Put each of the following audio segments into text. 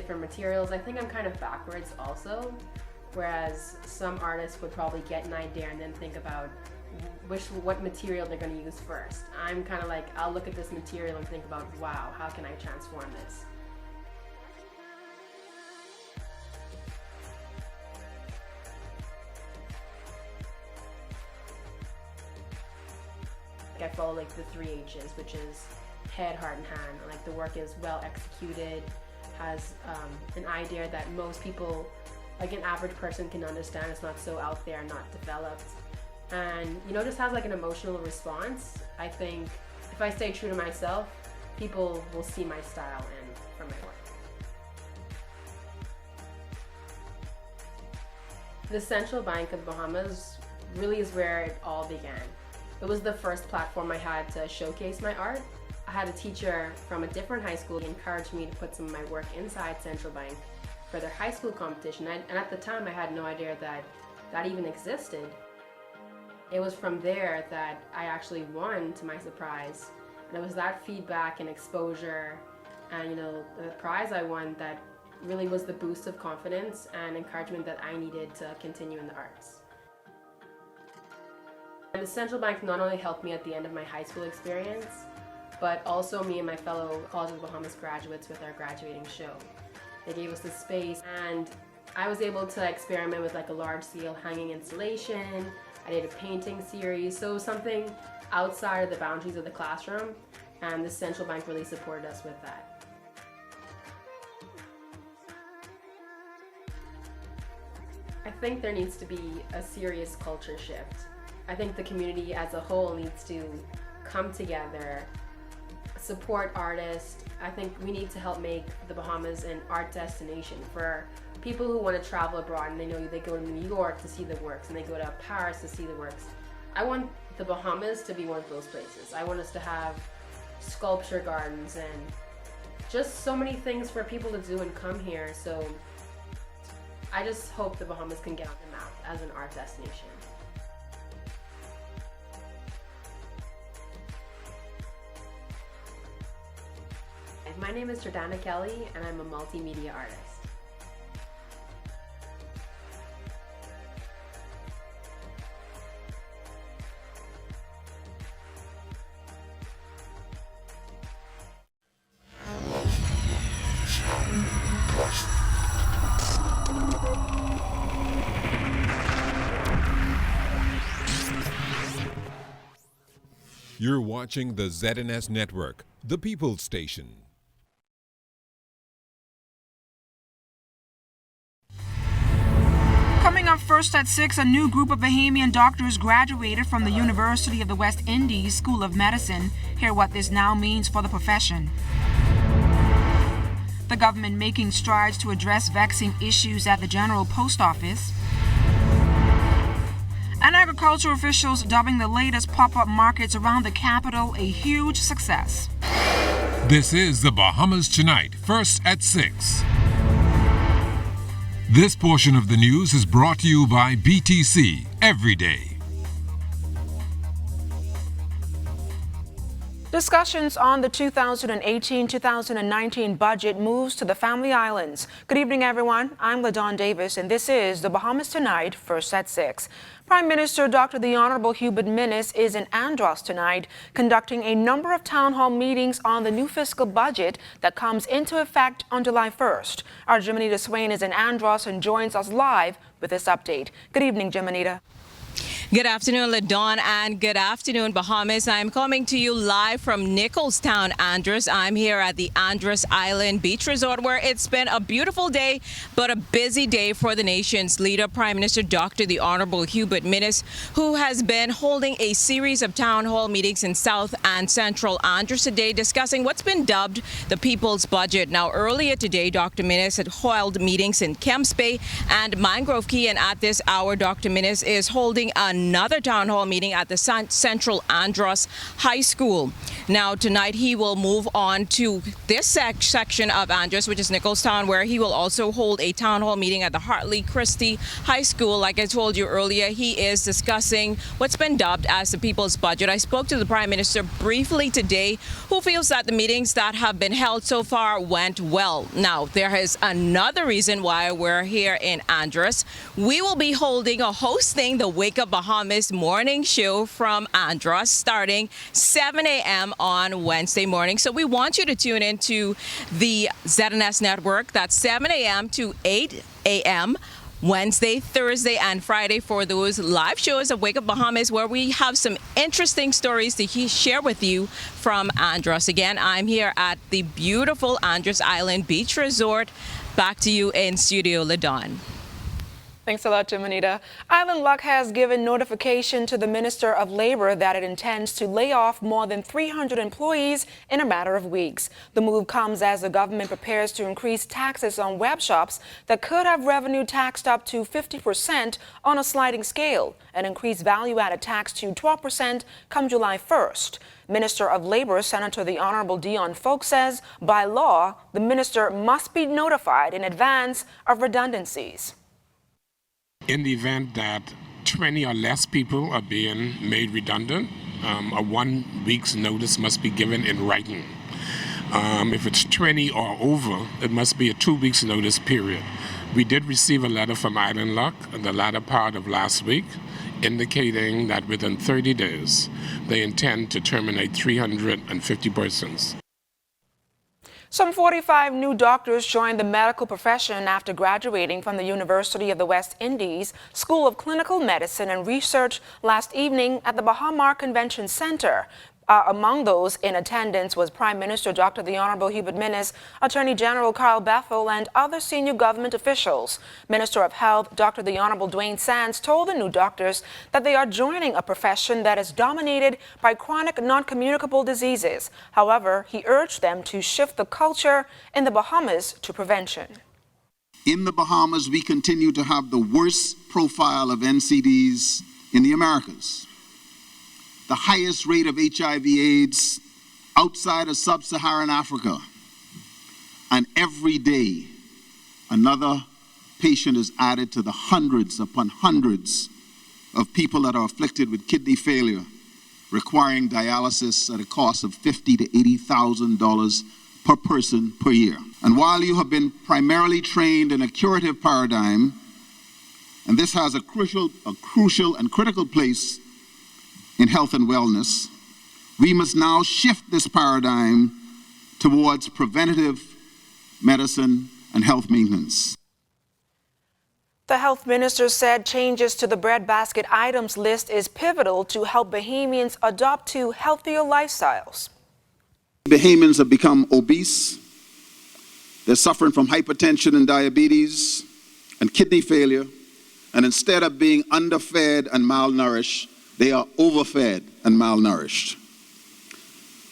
different materials. I think I'm kind of backwards also, whereas some artists would probably get an idea and then think about what material they're going to use first. I'm kind of like, I'll look at this material and think about, wow, how can I transform this? I follow like the 3 H's, which is head, heart, and hand. Like the work is well executed, has an idea that most people, like an average person, can understand. It's not so out there, not developed, and just has like an emotional response. I think if I stay true to myself, people will see my style and from my work. The Central Bank of the Bahamas really is where it all began. It was the first platform I had to showcase my art. I had a teacher from a different high school encourage me to put some of my work inside Central Bank for their high school competition, and at the time I had no idea that that even existed. It was from there that I actually won, to my surprise. And it was that feedback and exposure and the prize I won that really was the boost of confidence and encouragement that I needed to continue in the arts. And the Central Bank not only helped me at the end of my high school experience, but also me and my fellow College of the Bahamas graduates with our graduating show. They gave us the space, and I was able to experiment with like a large-scale hanging installation. I did a painting series, so something outside of the boundaries of the classroom, and the Central Bank really supported us with that. I think there needs to be a serious culture shift. I think the community as a whole needs to come together, support artists. I think we need to help make the Bahamas an art destination for people who want to travel abroad, and they know they go to New York to see the works and they go to Paris to see the works. I want the Bahamas to be one of those places. I want us to have sculpture gardens and just so many things for people to do and come here. So I just hope the Bahamas can get on the map as an art destination. My name is Jordana Kelly, and I'm a multimedia artist. You're watching the ZNS Network, the People's Station. Coming up first at 6, a new group of Bahamian doctors graduated from the University of the West Indies School of Medicine. Hear what this now means for the profession. The government making strides to address vexing issues at the General Post Office. And agricultural officials dubbing the latest pop-up markets around the capital a huge success. This is the Bahamas Tonight, first at 6. This portion of the news is brought to you by BTC Every Day. Discussions on the 2018-2019 budget moves to the Family Islands. Good evening, everyone. I'm LaDawn Davis, and this is the Bahamas Tonight, first at 6. Prime Minister Dr. The Honorable Hubert Minnis is in Andros tonight, conducting a number of town hall meetings on the new fiscal budget that comes into effect on July 1st. Our Jimanita Swain is in Andros and joins us live with this update. Good evening, Jimanita. Good afternoon, LaDawn, and good afternoon, Bahamas. I'm coming to you live from Nicholstown, Andros. I'm here at the Andros Island Beach Resort, where it's been a beautiful day, but a busy day for the nation's leader, Prime Minister Dr. The Honorable Hubert Minnis, who has been holding a series of town hall meetings in South and Central Andros today, discussing what's been dubbed the People's Budget. Now, earlier today, Dr. Minnis had held meetings in Kemps Bay and Mangrove Key, and at this hour, Dr. Minnis is holding a another town hall meeting at the Central Andros High School. Now, tonight he will move on to this section of Andros, which is Nicholstown, where he will also hold a town hall meeting at the Hartley Christie High School. Like I told you earlier, he is discussing what's been dubbed as the people's budget. I spoke to the Prime Minister briefly today, who feels that the meetings that have been held so far went well. Now, there is another reason why we're here in Andros. We will be hosting the Wake Up Bahamas morning show from Andros starting 7 a.m. on Wednesday morning. So we want you to tune into the ZNS network. That's 7 a.m. to 8 a.m. Wednesday, Thursday, and Friday for those live shows of Wake Up Bahamas, where we have some interesting stories to share with you from Andros. Again, I'm here at the beautiful Andros Island Beach Resort. Back to you in studio, LaDawn. Thanks a lot, Jimanita. Island Luck has given notification to the Minister of Labor that it intends to lay off more than 300 employees in a matter of weeks. The move comes as the government prepares to increase taxes on web shops that could have revenue taxed up to 50% on a sliding scale and increase value-added tax to 12% come July 1st. Minister of Labor, Senator the Honorable Dion Folk says by law, the minister must be notified in advance of redundancies. In the event that 20 or less people are being made redundant, a 1 week's notice must be given in writing. If it's 20 or over, it must be a 2 weeks notice period. We did receive a letter from Island Luck in the latter part of last week indicating that within 30 days they intend to terminate 350 persons. Some 45 new doctors joined the medical profession after graduating from the University of the West Indies School of Clinical Medicine and Research last evening at the Bahamar Convention Center. Among those in attendance was Prime Minister Dr. the Honorable Hubert Minnis, Attorney General Carl Bethel, and other senior government officials. Minister of Health Dr. the Honorable Dwayne Sands told the new doctors that they are joining a profession that is dominated by chronic non-communicable diseases. However, he urged them to shift the culture in the Bahamas to prevention. In the Bahamas, we continue to have the worst profile of NCDs in the Americas. The highest rate of HIV/AIDS outside of sub-Saharan Africa. And every day, another patient is added to the hundreds upon hundreds of people that are afflicted with kidney failure, requiring dialysis at a cost of $50,000 to $80,000 per person per year. And while you have been primarily trained in a curative paradigm, and this has a crucial and critical place in health and wellness, we must now shift this paradigm towards preventative medicine and health maintenance. The health minister said changes to the breadbasket items list is pivotal to help Bahamians adopt to healthier lifestyles. Bahamians have become obese. They're suffering from hypertension and diabetes and kidney failure. And instead of being underfed and malnourished, they are overfed and malnourished.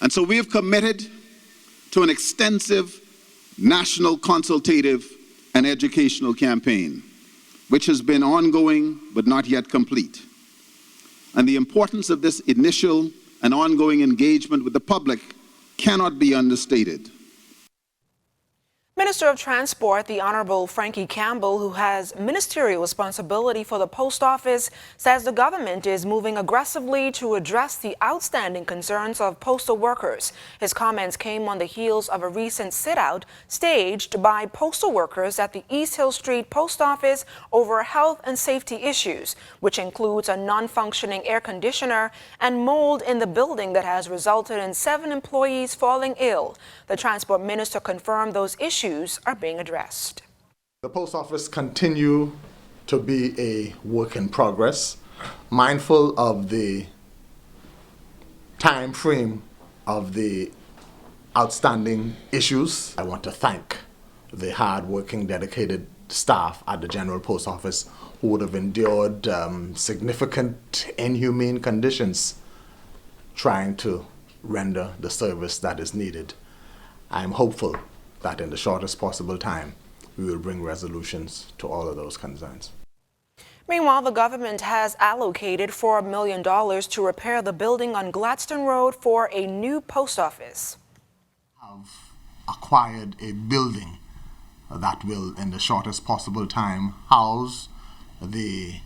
And so we have committed to an extensive national consultative and educational campaign, which has been ongoing but not yet complete. And the importance of this initial and ongoing engagement with the public cannot be understated. Minister of Transport, the Honorable Frankie Campbell, who has ministerial responsibility for the post office, says the government is moving aggressively to address the outstanding concerns of postal workers. His comments came on the heels of a recent sit-out staged by postal workers at the East Hill Street Post Office over health and safety issues, which includes a non-functioning air conditioner and mold in the building that has resulted in 7 employees falling ill. The Transport Minister confirmed those issues are being addressed. The post office continue to be a work in progress, mindful of the time frame of the outstanding issues. I want to thank the hard-working, dedicated staff at the General Post Office who would have endured significant inhumane conditions trying to render the service that is needed. I am hopeful that in the shortest possible time, we will bring resolutions to all of those concerns. Meanwhile, the government has allocated $4 million to repair the building on Gladstone Road for a new post office. Have acquired a building that will, in the shortest possible time, house the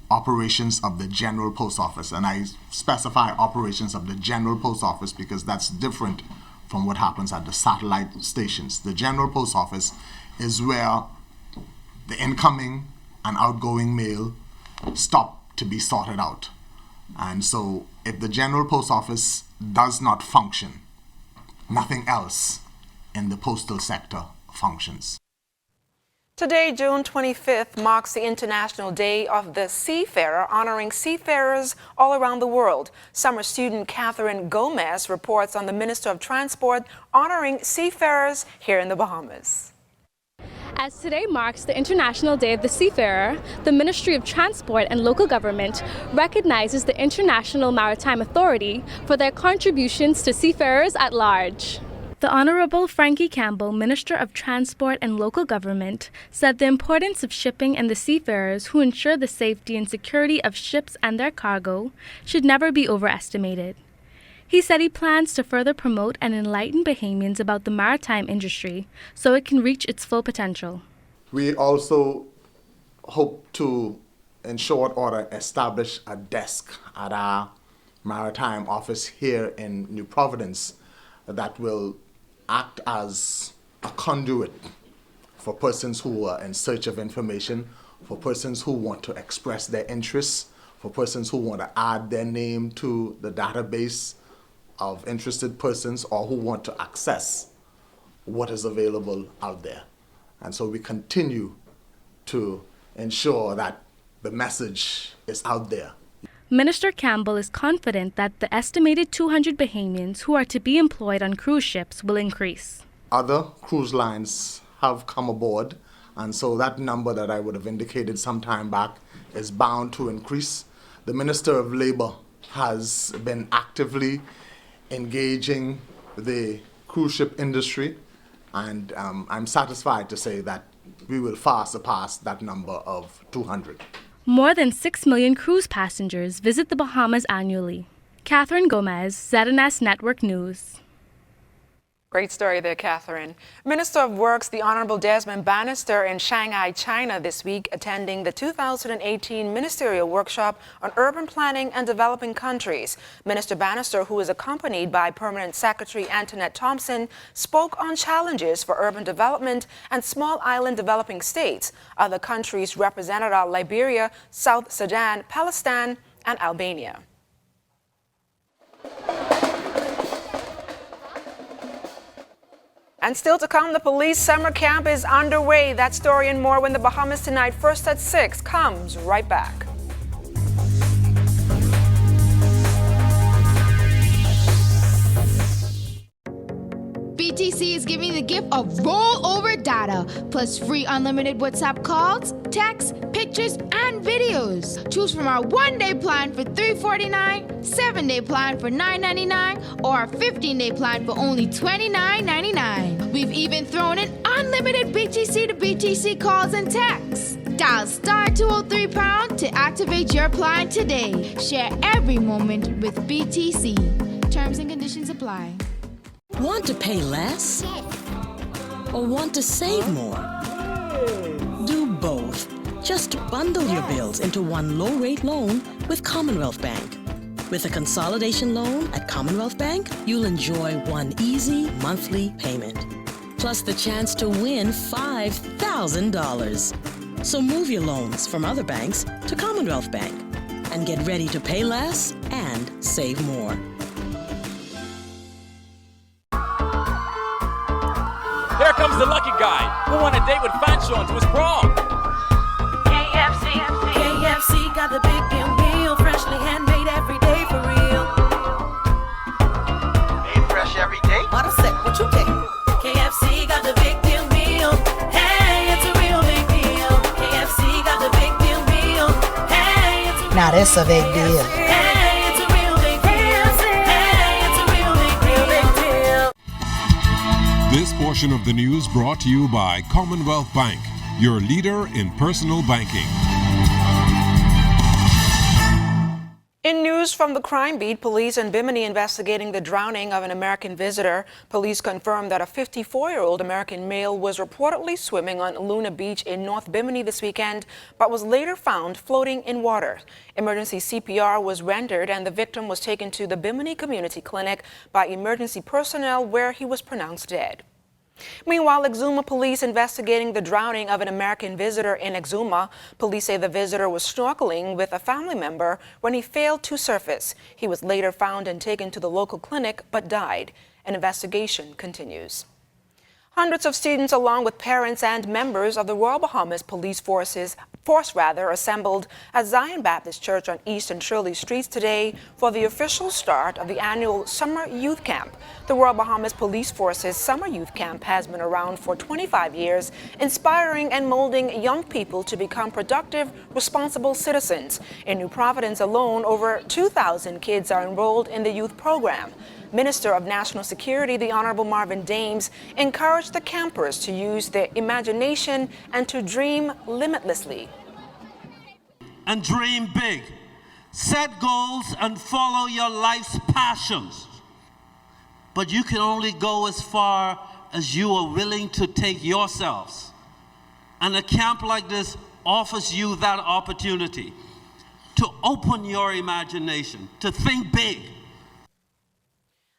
operations of the General Post Office. And I specify operations of the General Post Office because that's different from what happens at the satellite stations. The General Post Office is where the incoming and outgoing mail stop to be sorted out. And so if the General Post Office does not function, nothing else in the postal sector functions. Today, June 25th, marks the International Day of the Seafarer, honoring seafarers all around the world. Summer student Catherine Gomez reports on the Minister of Transport honoring seafarers here in the Bahamas. As today marks the International Day of the Seafarer, the Ministry of Transport and Local Government recognizes the International Maritime Authority for their contributions to seafarers at large. The Honorable Frankie Campbell, Minister of Transport and Local Government, said the importance of shipping and the seafarers who ensure the safety and security of ships and their cargo should never be overestimated. He said he plans to further promote and enlighten Bahamians about the maritime industry so it can reach its full potential. We also hope to, in short order, establish a desk at our maritime office here in New Providence that will act as a conduit for persons who are in search of information, for persons who want to express their interests, for persons who want to add their name to the database of interested persons, or who want to access what is available out there. And so we continue to ensure that the message is out there. Minister Campbell is confident that the estimated 200 Bahamians who are to be employed on cruise ships will increase. Other cruise lines have come aboard, and so that number that I would have indicated some time back is bound to increase. The Minister of Labor has been actively engaging the cruise ship industry, and I'm satisfied to say that we will far surpass that number of 200. More than 6 million cruise passengers visit the Bahamas annually. Catherine Gomez, ZNS Network News. Great story there, Catherine. Minister of Works, the Honorable Desmond Bannister, in Shanghai, China this week, attending the 2018 Ministerial Workshop on Urban Planning and Developing Countries. Minister Bannister, who is accompanied by Permanent Secretary Antoinette Thompson, spoke on challenges for urban development and small island developing states. Other countries represented are Liberia, South Sudan, Palestine, and Albania. And still to come, the police summer camp is underway. That story and more when the Bahamas Tonight, first at 6, comes right back. BTC is giving the gift of rollover data, plus free unlimited WhatsApp calls, texts, pictures, and videos. Choose from our 1-day plan for $349, 7-day plan for $999, or our 15-day plan for only $29.99. We've even thrown in unlimited BTC to BTC calls and texts. Dial *203# to activate your plan today. Share every moment with BTC. Terms and conditions apply. Want to pay less? Or want to save more? Do both. Just bundle your bills into one low-rate loan with Commonwealth Bank. With a consolidation loan at Commonwealth Bank, you'll enjoy one easy monthly payment, plus the chance to win $5,000. So move your loans from other banks to Commonwealth Bank and get ready to pay less and save more. Here comes the lucky guy who won a date with Fanchon to his prom. KFC got the big deal meal, freshly handmade every day for real. Made fresh every day? What a set, what you take? KFC got the big deal meal. Hey, it's a real big deal. KFC got the big deal meal. Hey, it's a real now that's a big deal. Hey, it's a real big deal. Hey, it's a real big deal. This portion of the news brought to you by Commonwealth Bank, your leader in personal banking. News from the crime beat. Police in Bimini investigating the drowning of an American visitor. Police confirmed that a 54-year-old American male was reportedly swimming on Luna Beach in North Bimini this weekend, but was later found floating in water. Emergency CPR was rendered and the victim was taken to the Bimini Community Clinic by emergency personnel, where he was pronounced dead. Meanwhile, Exuma police investigating the drowning of an American visitor in Exuma. Police say the visitor was snorkeling with a family member when he failed to surface. He was later found and taken to the local clinic but died. An investigation continues. Hundreds of students, along with parents and members of the Royal Bahamas Police Force assembled at Zion Baptist Church on East and Shirley Streets today for the official start of the annual Summer Youth Camp. The Royal Bahamas Police Force's Summer Youth Camp has been around for 25 years, inspiring and molding young people to become productive, responsible citizens. In New Providence alone, over 2,000 kids are enrolled in the youth program. Minister of National Security, the Honorable Marvin Dames, encouraged the campers to use their imagination and to dream limitlessly. And dream big. Set goals and follow your life's passions. But you can only go as far as you are willing to take yourselves. And a camp like this offers you that opportunity to open your imagination, to think big.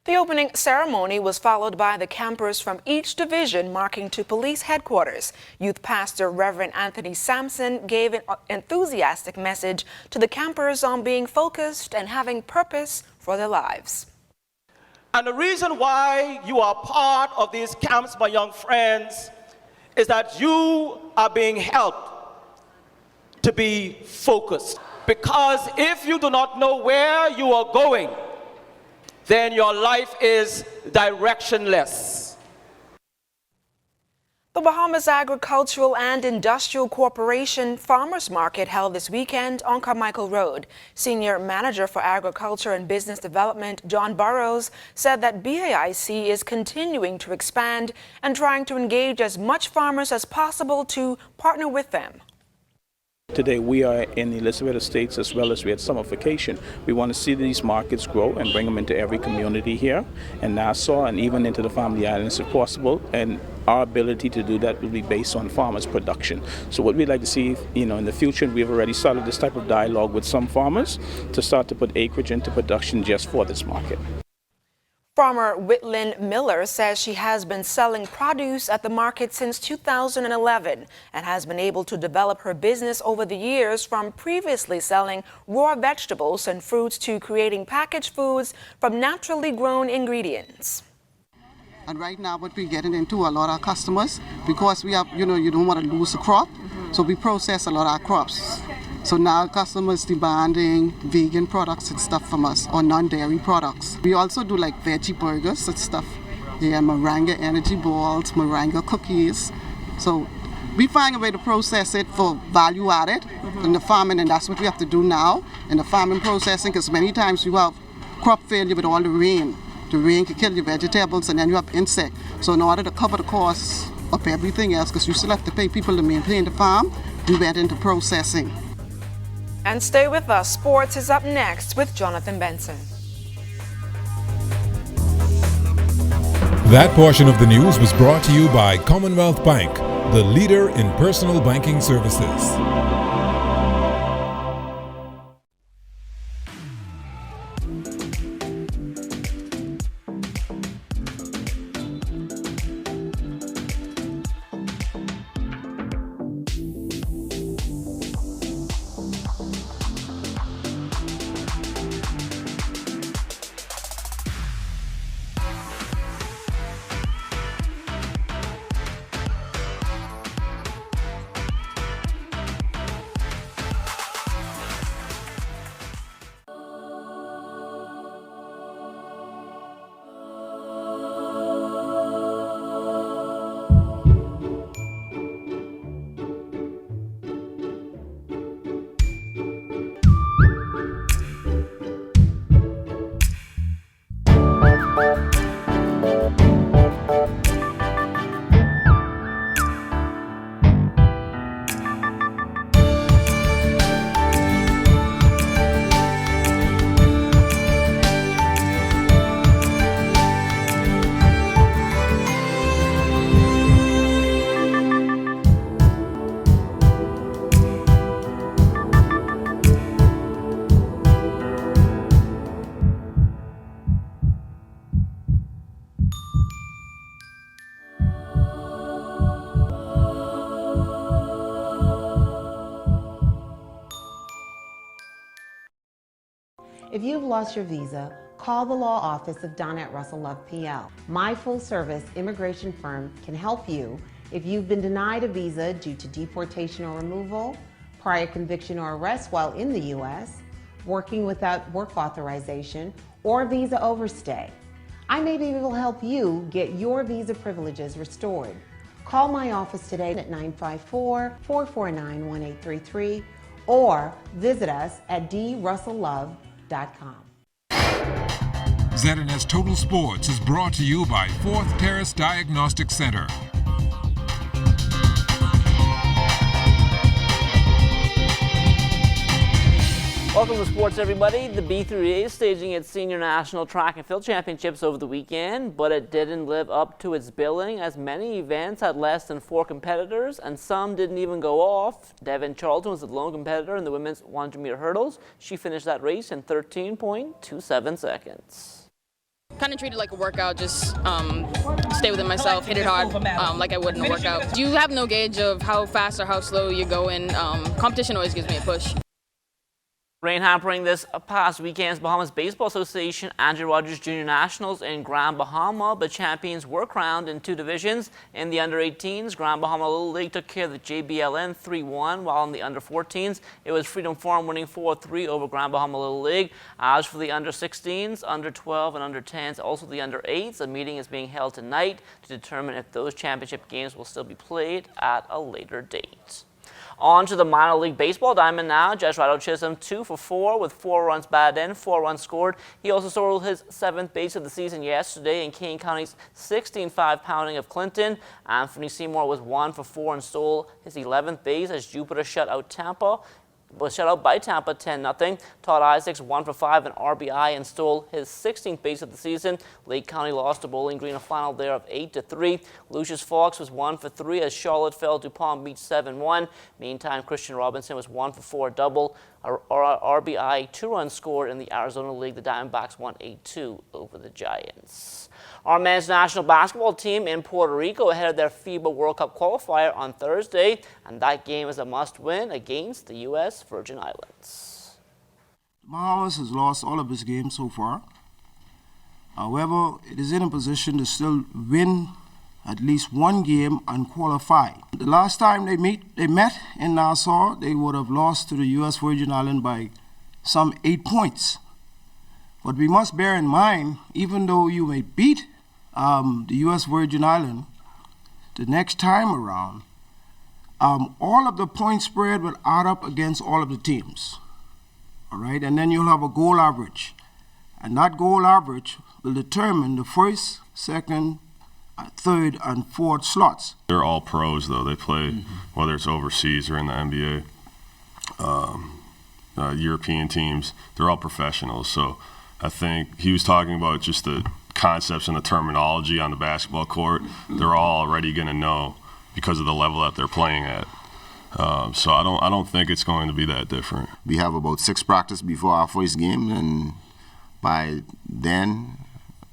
The opening ceremony was followed by the campers from each division marching to police headquarters. Youth Pastor Reverend Anthony Sampson gave an enthusiastic message to the campers on being focused and having purpose for their lives. And the reason why you are part of these camps, my young friends, is that you are being helped to be focused. Because if you do not know where you are going, then your life is directionless. The Bahamas Agricultural and Industrial Corporation Farmers Market held this weekend on Carmichael Road. Senior Manager for Agriculture and Business Development, John Burrows, said that BAIC is continuing to expand and trying to engage as much farmers as possible to partner with them. Today we are in the Elizabeth Estates as well as we had summer vacation. We want to see these markets grow and bring them into every community here in Nassau and even into the Family Islands if possible. And our ability to do that will be based on farmers' production. So what we'd like to see, in the future, we've already started this type of dialogue with some farmers to start to put acreage into production just for this market. Farmer Whitlin Miller says she has been selling produce at the market since 2011 and has been able to develop her business over the years, from previously selling raw vegetables and fruits to creating packaged foods from naturally grown ingredients. And right now what we're getting into a lot of customers, because we have, you don't want to lose a crop, so we process a lot of our crops. So now customers demanding vegan products and stuff from us, or non-dairy products. We also do like veggie burgers and stuff. Yeah, moringa energy balls, moringa cookies. So we find a way to process it for value added in the farming, and that's what we have to do now in the farming processing, because many times you have crop failure with all the rain. The rain can kill your vegetables, and then you have insect. So in order to cover the costs of everything else, because you still have to pay people to maintain the farm, we went into processing. And stay with us. Sports is up next with Jonathan Benson. That portion of the news was brought to you by Commonwealth Bank, the leader in personal banking services. If you've lost your visa, call the law office of Donette Russell Love PL. My full-service immigration firm can help you if you've been denied a visa due to deportation or removal, prior conviction or arrest while in the U.S., working without work authorization, or visa overstay. I may be able to help you get your visa privileges restored. Call my office today at 954-449-1833 or visit us at drusselllove.com. ZNS Total Sports is brought to you by Fourth Terrace Diagnostic Center. Welcome to sports, everybody. The B3A is staging its senior national track and field championships over the weekend, but it didn't live up to its billing as many events had less than 4 competitors and some didn't even go off. Devin Charlton was the lone competitor in the women's 100-meter hurdles. She finished that race in 13.27 seconds. Kind of treat it like a workout, just stay within myself, hit it hard, like I would in a workout. You have no gauge of how fast or how slow you go in. Competition always gives me a push. Rain hampering this past weekend's Bahamas Baseball Association Andrew Rogers Jr. Nationals in Grand Bahama, but champions were crowned in 2 divisions. In the under-18s, Grand Bahama Little League took care of the JBLN 3-1, while in the under-14s, it was Freedom Farm winning 4-3 over Grand Bahama Little League. As for the under-16s, under-12 and under-10s, also the under-8s, a meeting is being held tonight to determine if those championship games will still be played at a later date. On to the minor league baseball diamond now. Jesrado Chisholm 2 for 4 with 4 runs batted in, 4 runs scored. He also scored his 7th base of the season yesterday in Kane County's 16-5 pounding of Clinton. Anthony Seymour was 1 for 4 and stole his 11th base as Jupiter shut out by Tampa 10-0. Todd Isaacs 1 for 5 and RBI and stole his 16th base of the season. Lake County lost to Bowling Green a final there of 8-3. Lucius Fox was 1 for 3 as Charlotte fell to Palm Beach 7-1. Meantime, Christian Robinson was 1 for 4 double. RBI 2 runs scored in the Arizona League. The Diamondbacks won 8-2 over the Giants. Our men's national basketball team in Puerto Rico headed their FIBA World Cup qualifier on Thursday, and that game is a must-win against the U.S. Virgin Islands. Bahamas has lost all of its games so far. However, it is in a position to still win at least 1 game and qualify. The last time they met in Nassau, they would have lost to the U.S. Virgin Islands by some 8 points. But we must bear in mind, even though you may beat the U.S. Virgin Islands the next time around, all of the point spread will add up against all of the teams. All right, and then you'll have a goal average. And that goal average will determine the first, second, third, and fourth slots. They're all pros, though. They play, whether it's overseas or in the NBA. European teams, they're all professionals. So I think he was talking about just the concepts and the terminology on the basketball court. They're all already going to know because of the level that they're playing at. So I don't think it's going to be that different. We have about 6 practices before our first game, and by then,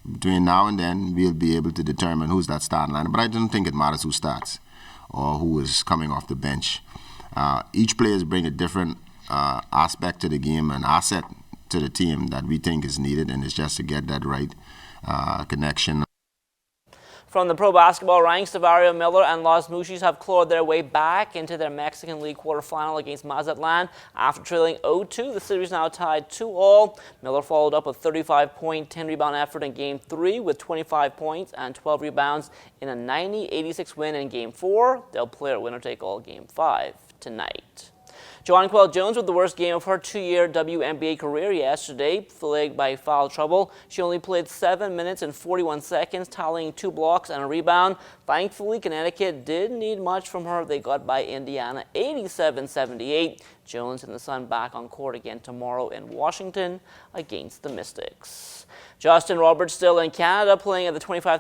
between now and then, we'll be able to determine who's that starting line. But I don't think it matters who starts or who is coming off the bench. Each player brings a different aspect to the game, an asset to the team that we think is needed, and it's just to get that right connection. From the pro basketball ranks, Tavario Miller and Los Mushis have clawed their way back into their Mexican League quarterfinal against Mazatlan. After trailing 0-2, the series now tied 2-2. Miller followed up a 35-point, 10-rebound effort in Game 3 with 25 points and 12 rebounds in a 90-86 win in Game 4. They'll play a winner-take-all Game 5 tonight. Jonquel Jones with the worst game of her 2-year WNBA career yesterday, plagued by foul trouble. She only played 7 minutes and 41 seconds, tallying 2 blocks and a rebound. Thankfully, Connecticut didn't need much from her. They got by Indiana 87-78. Jones and the Sun back on court again tomorrow in Washington against the Mystics. Justin Roberts still in Canada, playing at the $25,000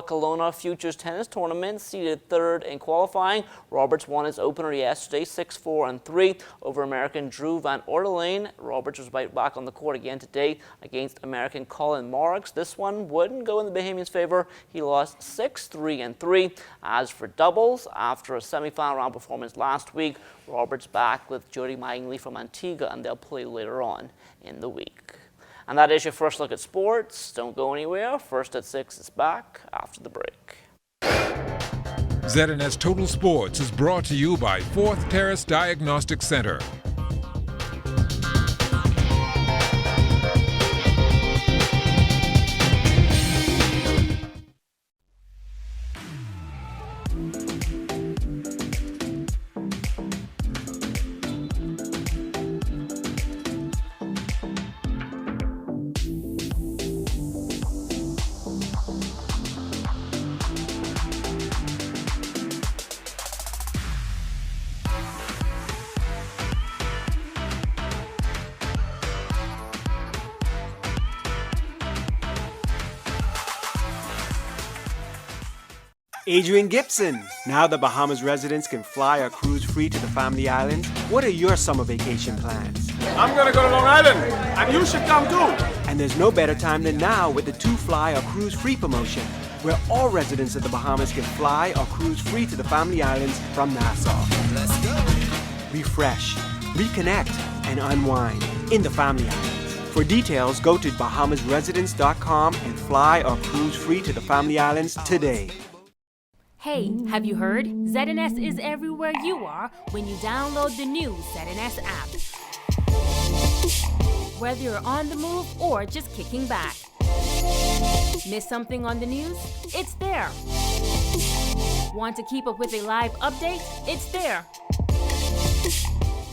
Kelowna Futures Tennis Tournament, seeded 3rd in qualifying. Roberts won his opener yesterday, 6-4-3 over American Drew Van Ordelane. Roberts was right back on the court again today against American Colin Marks. This one wouldn't go in the Bahamians' favor. He lost 6-3-3. As for doubles, after a semifinal round performance last week, Roberts back with Jody Mattingly from Antigua, and they'll play later on in the week. And that is your first look at sports. Don't go anywhere. First at 6 is back after the break. ZNS Total Sports is brought to you by Fourth Terrace Diagnostic Center. Adrian Gibson. Now the Bahamas residents can fly or cruise free to the Family Islands. What are your summer vacation plans? I'm gonna go to Long Island, and you should come too. And there's no better time than now with the 2 Fly or Cruise Free promotion, where all residents of the Bahamas can fly or cruise free to the Family Islands from Nassau. Let's go. Refresh, reconnect, and unwind in the Family Islands. For details, go to bahamasresidents.com and fly or cruise free to the Family Islands today. Hey, have you heard? ZNS is everywhere you are when you download the new ZNS app. Whether you're on the move or just kicking back. Miss something on the news? It's there. Want to keep up with a live update? It's there.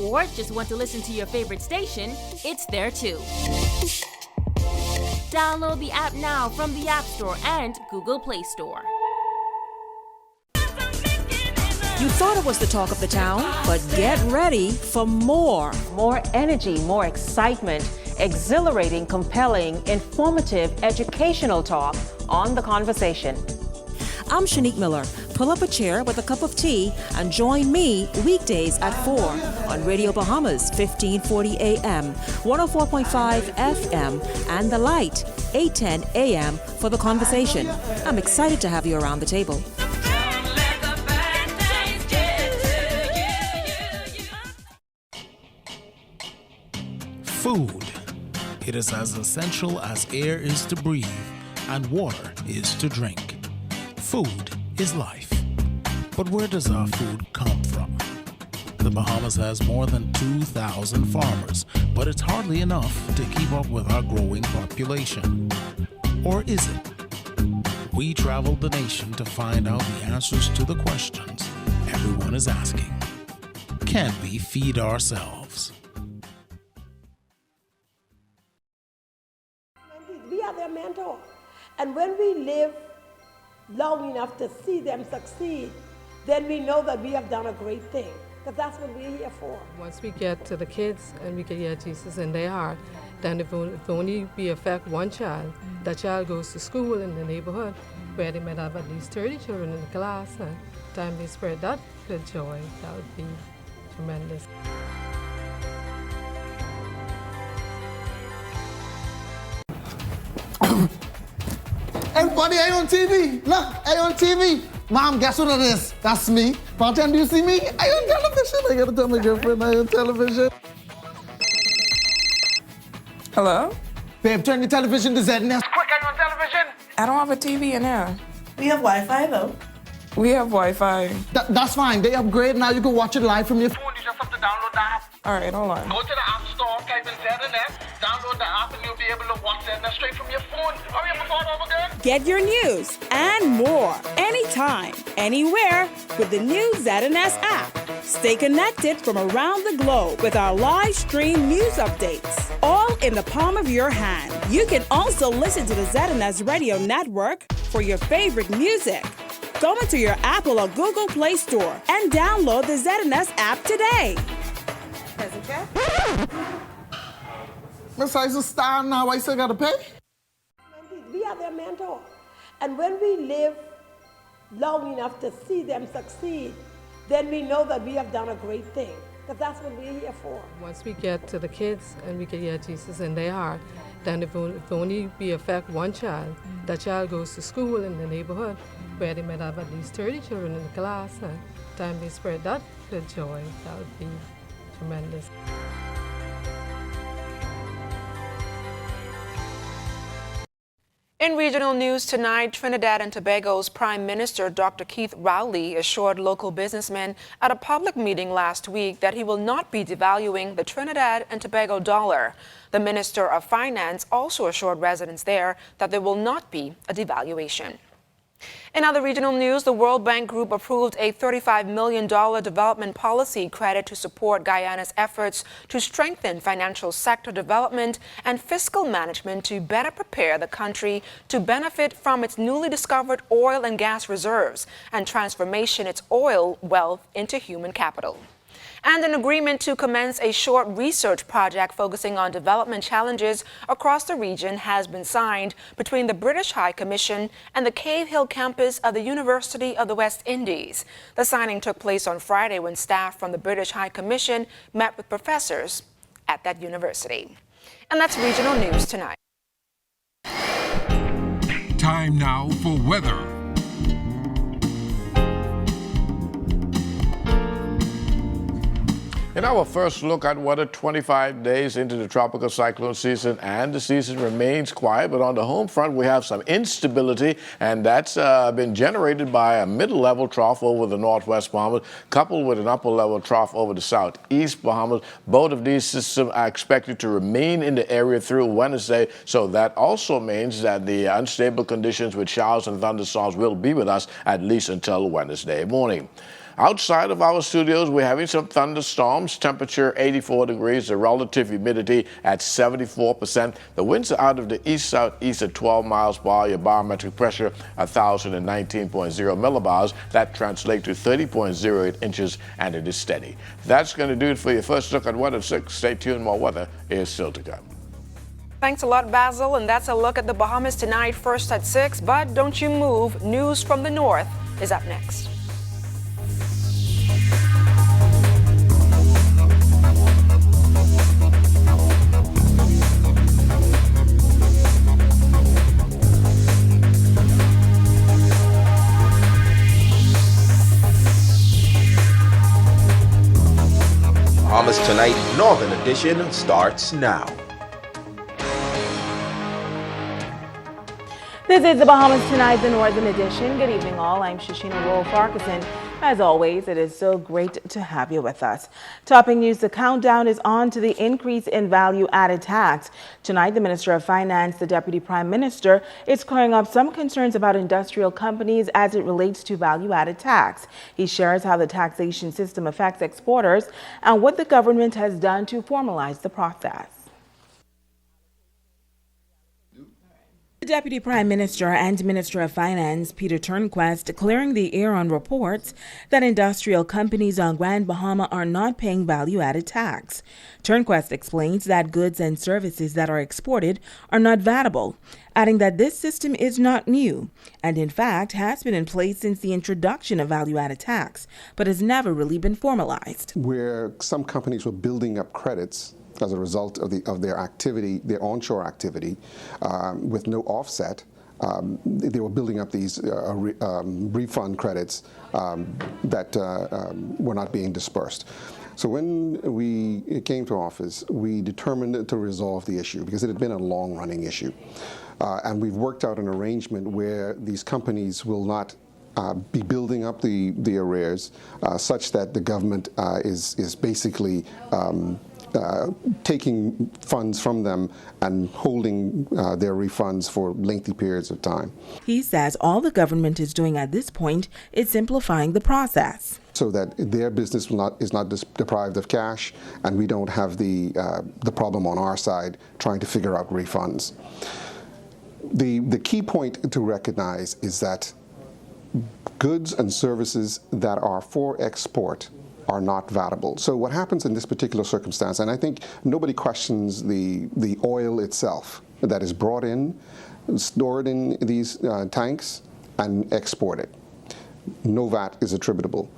Or just want to listen to your favorite station? It's there too. Download the app now from the App Store and Google Play Store. You thought it was the talk of the town, but get ready for more. More energy, more excitement, exhilarating, compelling, informative, educational talk on The Conversation. I'm Shanique Miller. Pull up a chair with a cup of tea and join me weekdays at 4 on Radio Bahamas, 1540 AM, 104.5 FM, and The Light, 810 AM for The Conversation. I'm excited to have you around the table. Food. It is as essential as air is to breathe and water is to drink. Food is life. But where does our food come from? The Bahamas has more than 2,000 farmers, but it's hardly enough to keep up with our growing population. Or is it? We traveled the nation to find out the answers to the questions everyone is asking. Can we feed ourselves? We are their mentor. And when we live long enough to see them succeed, then we know that we have done a great thing. Because that's what we're here for. Once we get to the kids and we can get Jesus in their heart, then if only we affect one child, that child goes to school in the neighborhood where they might have at least 30 children in the class, and time they spread that good joy, that would be tremendous. Everybody, I on TV. Look, I on TV. Mom, guess what it is? That's me. Part-time, do you see me? I on television. I gotta tell my girlfriend I on television. Hello? Babe, turn your television to ZNS. Quick, I on television. I don't have a TV in here. We have Wi-Fi though. We have Wi-Fi. That's fine. They upgrade now. You can watch it live from your phone. You just have to download the app. All right, hold on. Go to the App Store, type in ZNS, download the app, and you'll be able to watch ZNS straight from your phone. Hurry up and start over again. Get your news and more anytime, anywhere with the new ZNS app. Stay connected from around the globe with our live stream news updates, all in the palm of your hand. You can also listen to the ZNS Radio Network for your favorite music. Go into your Apple or Google Play Store and download the ZNS app today. Present check. Miss I's a star now. I still gotta pay. We are their mentor. And when we live long enough to see them succeed, then we know that we have done a great thing. Because that's what we're here for. Once we get to the kids and we can get Jesus in their heart, then if only we affect one child, that child goes to school in the neighborhood where they might have at least 30 children in the class, and time they spread that good joy, that would be tremendous. In regional news tonight, Trinidad and Tobago's Prime Minister Dr. Keith Rowley assured local businessmen at a public meeting last week that he will not be devaluing the Trinidad and Tobago dollar. The Minister of Finance also assured residents there that there will not be a devaluation. In other regional news, the World Bank Group approved a $35 million development policy credit to support Guyana's efforts to strengthen financial sector development and fiscal management to better prepare the country to benefit from its newly discovered oil and gas reserves and transformation its oil wealth into human capital. And an agreement to commence a short research project focusing on development challenges across the region has been signed between the British High Commission and the Cave Hill campus of the University of the West Indies. The signing took place on Friday when staff from the British High Commission met with professors at that university. And that's regional news tonight. Time now for weather. In our first look at weather, 25 days into the tropical cyclone season, and the season remains quiet. But on the home front, we have some instability, and that's been generated by a middle-level trough over the northwest Bahamas, coupled with an upper-level trough over the southeast Bahamas. Both of these systems are expected to remain in the area through Wednesday, so that also means that the unstable conditions with showers and thunderstorms will be with us at least until Wednesday morning. Outside of our studios, we're having some thunderstorms, temperature 84 degrees, the relative humidity at 74%. The winds are out of the east-southeast at 12 miles per hour, your barometric pressure 1,019.0 millibars. That translates to 30.08 inches, and it is steady. That's going to do it for your first look at weather at 6. Stay tuned, more weather is still to come. Thanks a lot, Basil, and that's a look at the Bahamas tonight, first at 6. But don't you move, news from the north is up next. Bahamas Tonight Northern Edition starts now. This is the Bahamas Tonight, the Northern Edition. Good evening, all. I'm Shashina Roll-Farquharson. As always, it is so great to have you with us. Topping news, the countdown is on to the increase in value-added tax. Tonight, the Minister of Finance, the Deputy Prime Minister, is clearing up some concerns about industrial companies as it relates to value-added tax. He shares how the taxation system affects exporters and what the government has done to formalize the process. The Deputy Prime Minister and Minister of Finance, Peter Turnquest, clearing the air on reports that industrial companies on Grand Bahama are not paying value-added tax. Turnquest explains that goods and services that are exported are not vatable, adding that this system is not new and, in fact, has been in place since the introduction of value-added tax, but has never really been formalized. Where some companies were building up credits as a result of their activity, their onshore activity, with no offset, they were building up these refund credits that were not being dispersed. So when we came to office, we determined to resolve the issue because it had been a long-running issue. And we've worked out an arrangement where these companies will not be building up the arrears such that the government is basically taking funds from them and holding their refunds for lengthy periods of time. He says all the government is doing at this point is simplifying the process, so that their business is not deprived of cash, and we don't have the problem on our side trying to figure out refunds. The key point to recognize is that goods and services that are for export are not vatable. So what happens in this particular circumstance, and I think nobody questions the oil itself that is brought in, stored in these tanks, and exported. No VAT is attributable.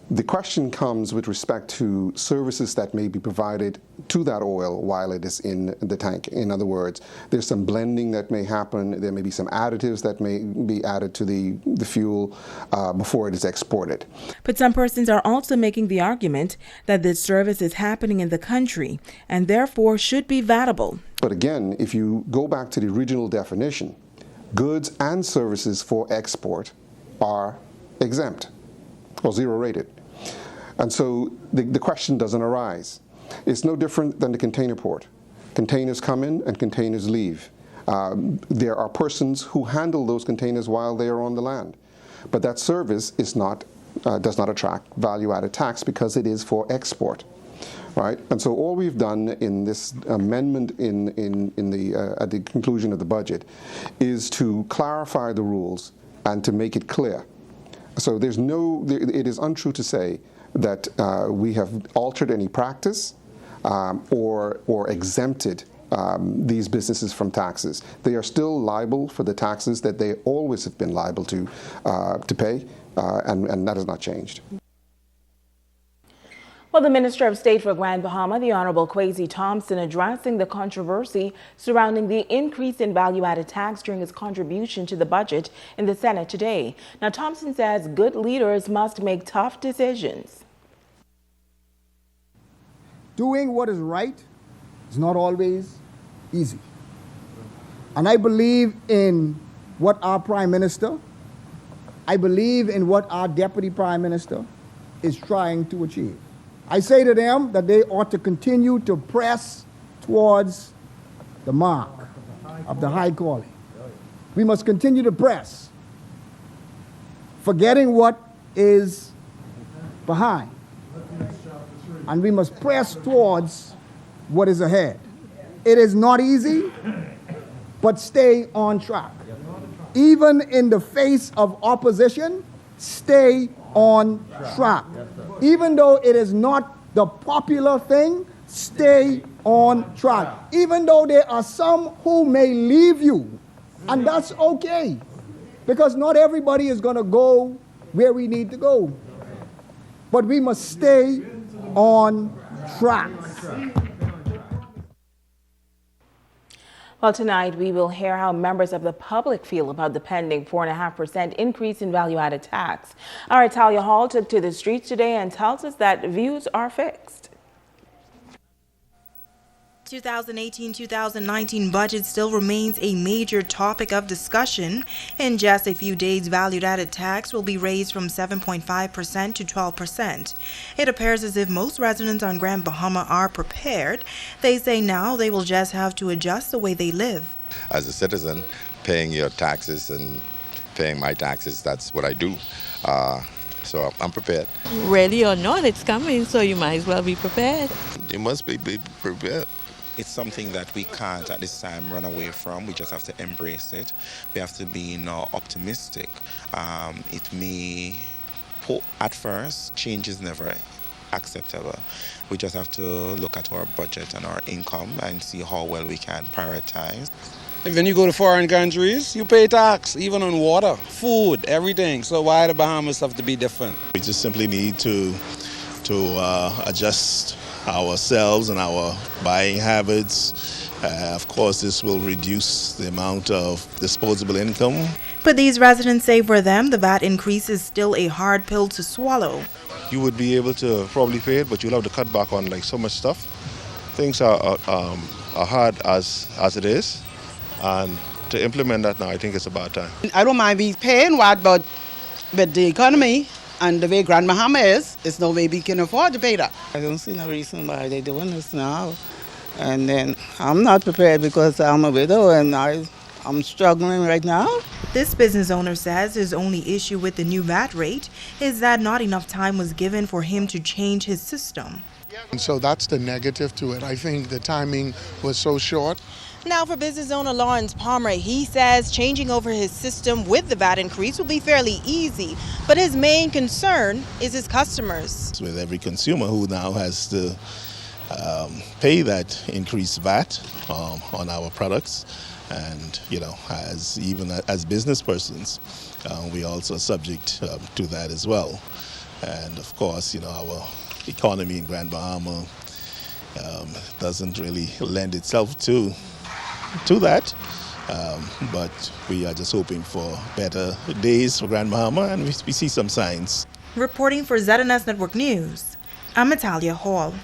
The question comes with respect to services that may be provided to that oil while it is in the tank. In other words, there's some blending that may happen. There may be some additives that may be added to the fuel before it is exported. But some persons are also making the argument that this service is happening in the country and therefore should be vatable. But again, if you go back to the original definition, goods and services for export are exempt or zero rated. And so the question doesn't arise. It's no different than the container port. Containers come in and containers leave. There are persons who handle those containers while they are on the land. But that service is not, does not attract value-added tax because it is for export. Right? And so all we've done in this amendment at the conclusion of the budget is to clarify the rules and to make it clear. So there's it is untrue to say that we have altered any practice or exempted these businesses from taxes. They are still liable for the taxes that they always have been liable to pay, and that has not changed. Well, the Minister of State for Grand Bahama, the Honorable Kwesi Thompson, addressing the controversy surrounding the increase in value-added tax during his contribution to the budget in the Senate today. Now, Thompson says good leaders must make tough decisions. Doing what is right is not always easy. And I believe in what our Prime Minister, I believe in what our Deputy Prime Minister is trying to achieve. I say to them that they ought to continue to press towards the mark of the high calling. We must continue to press, forgetting what is behind. And we must press towards what is ahead. It is not easy, but stay on track. Even in the face of opposition, stay on track. Even though it is not the popular thing, stay on track. Even though there are some who may leave you, and that's okay, because not everybody is going to go where we need to go. But we must stay on track. Well, tonight we will hear how members of the public feel about the pending 4.5% increase in value-added tax. Our Italia Hall took to the streets today and tells us that views are fixed. 2018-2019 budget still remains a major topic of discussion. In just a few days, value-added tax will be raised from 7.5% to 12%. It appears as if most residents on Grand Bahama are prepared. They say now they will just have to adjust the way they live. As a citizen, paying your taxes and paying my taxes, that's what I do. So I'm prepared. Ready or not, it's coming, so you might as well be prepared. You must be prepared. It's something that we can't at this time run away from. We just have to embrace it. We have to be optimistic. It may, at first, change is never acceptable. We just have to look at our budget and our income and see how well we can prioritize. When you go to foreign countries, you pay tax, even on water, food, everything. So why the Bahamas have to be different? We just simply need to adjust ourselves and our buying habits. Of course, this will reduce the amount of disposable income. But these residents say for them, the VAT increase is still a hard pill to swallow. You would be able to probably pay it, but you'll have to cut back on so much stuff. Things are hard as it is, and to implement that now, I think it's about time. I don't mind be paying what, but with the economy and the way Grand Bahama is, there's no way we can afford to pay that. I don't see no reason why they're doing this now. And then I'm not prepared because I'm a widow and I'm struggling right now. This business owner says his only issue with the new VAT rate is that not enough time was given for him to change his system. And so that's the negative to it. I think the timing was so short. Now for business owner Lawrence Palmer, he says changing over his system with the VAT increase will be fairly easy, but his main concern is his customers. With every consumer who now has to pay that increased VAT on our products, and as business persons, we also subject to that as well. And of course, our economy in Grand Bahama doesn't really lend itself to that, but we are just hoping for better days for Grand Bahama, and we see some signs. Reporting for ZNS Network News, I'm Italia Hall.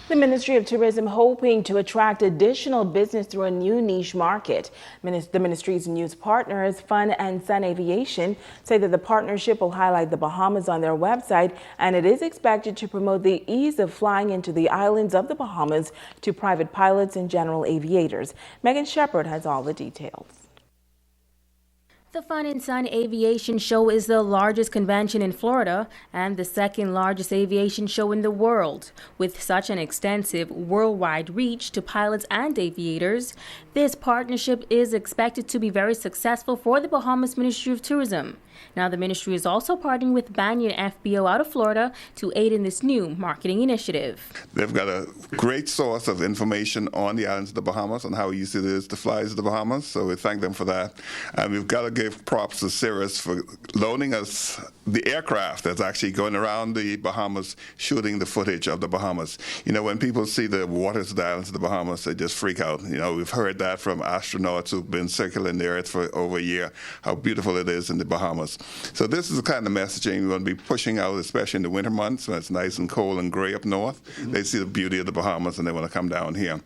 The Ministry of Tourism hoping to attract additional business through a new niche market. The ministry's news partners, Fun and Sun Aviation, say that the partnership will highlight the Bahamas on their website, and it is expected to promote the ease of flying into the islands of the Bahamas to private pilots and general aviators. Megan Shepard has all the details. The Fun and Sun Aviation Show is the largest convention in Florida and the second largest aviation show in the world. With such an extensive worldwide reach to pilots and aviators, this partnership is expected to be very successful for the Bahamas Ministry of Tourism. Now, the ministry is also partnering with Banyan FBO out of Florida to aid in this new marketing initiative. They've got a great source of information on the islands of the Bahamas and how easy it is to fly to the Bahamas, so we thank them for that. And we've got to give props to Cirrus for loaning us the aircraft that's actually going around the Bahamas shooting the footage of the Bahamas. You know, when people see the waters of the islands of the Bahamas, they just freak out. You know, we've heard that from astronauts who've been circling the Earth for over a year, how beautiful it is in the Bahamas. So this is the kind of messaging we're going to be pushing out, especially in the winter months when it's nice and cold and gray up north. They see the beauty of the Bahamas and they want to come down here.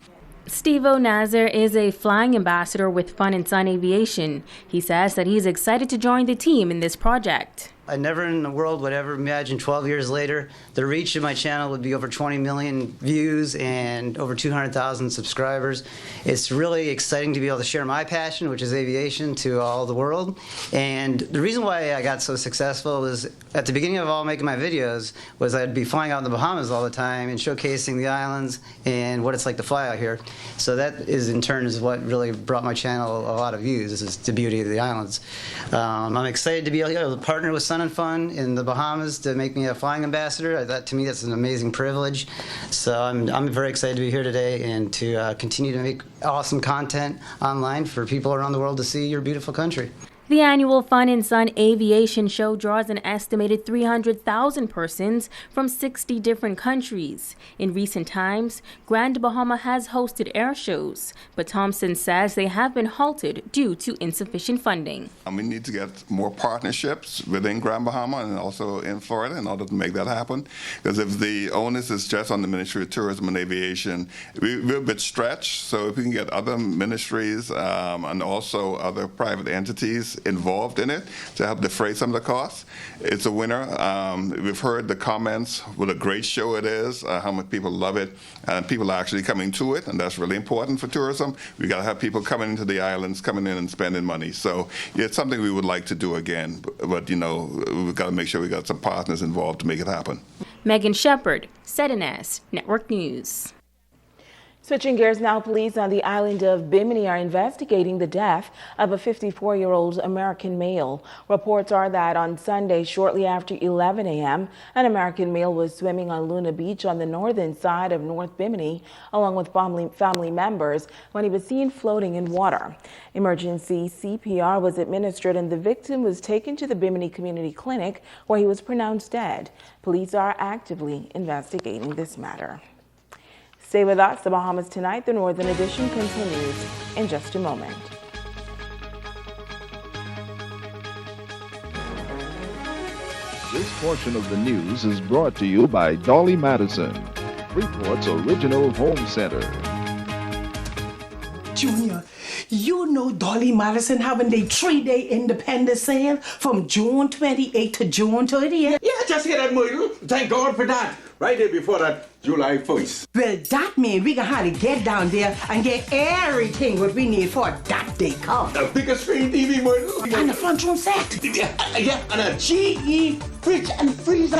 Steve O'Nazar is a flying ambassador with Fun and Sun Aviation. He says that he's excited to join the team in this project. I never in the world would ever imagine 12 years later the reach of my channel would be over 20 million views and over 200,000 subscribers. It's really exciting to be able to share my passion, which is aviation, to all the world. And the reason why I got so successful was at the beginning of all making my videos was I'd be flying out in the Bahamas all the time and showcasing the islands and what it's like to fly out here. So that is in turn is what really brought my channel a lot of views. This is the beauty of the islands. I'm excited to be able to partner with Sun and Fun in the Bahamas to make me a flying ambassador. That to me, that's an amazing privilege. So I'm very excited to be here today and to continue to make awesome content online for people around the world to see your beautiful country. The annual Fun and Sun Aviation Show draws an estimated 300,000 persons from 60 different countries. In recent times, Grand Bahama has hosted air shows, but Thompson says they have been halted due to insufficient funding. We need to get more partnerships within Grand Bahama and also in Florida in order to make that happen. Because if the onus is just on the Ministry of Tourism and Aviation, we're a bit stretched. So if we can get other ministries and also other private entities involved in it to help defray some of the costs, it's a winner. We've heard the comments, what a great show it is, how much people love it, and people are actually coming to it, and that's really important for tourism. We got to have people coming into the islands, coming in and spending money. So yeah, it's something we would like to do again, but you know, we've got to make sure we got some partners involved to make it happen. Megan Shepard, ZNS Network News. Switching gears now, police on the island of Bimini are investigating the death of a 54-year-old American male. Reports are that on Sunday, shortly after 11 a.m., an American male was swimming on Luna Beach on the northern side of North Bimini, along with family members, when he was seen floating in water. Emergency CPR was administered and the victim was taken to the Bimini Community Clinic, where he was pronounced dead. Police are actively investigating this matter. Stay with us. The Bahamas Tonight, the Northern Edition, continues in just a moment. This portion of the news is brought to you by Dolly Madison, Freeport's original home center. Junior, you know Dolly Madison having their 3-day independence sale from June 28th to June 30th. Yeah, just hear that, Myrtle. Thank God for that. Right there before that July 1st. Well, that means we can hardly get down there and get everything what we need for that day come. The biggest screen TV, Myrtle. And the front room set. Yeah, and a GE fridge and freezer.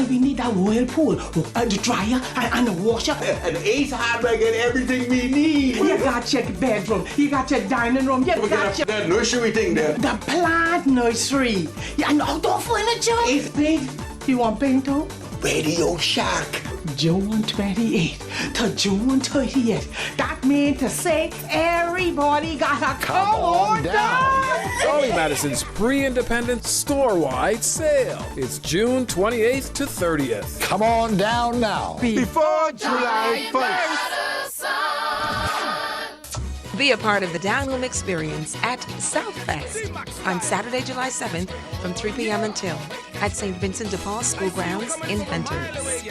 We need that whirlpool, the dryer, and the washer. An Ace Hardware and everything we need. You got your bedroom, you got your dining room, you got your... That nursery thing there. The plant nursery. Yeah, and outdoor furniture. It's big. You want Pinto? Radio Shack. June 28th to June 30th. That means to say everybody gotta come on down. Dolly Madison's pre-independence store-wide sale. It's June 28th to 30th. Come on down now. Before July 1st. Be a part of the Down Home experience at Southfest on Saturday, July 7th from 3 p.m. until at St. Vincent de Paul School Grounds in Hunters.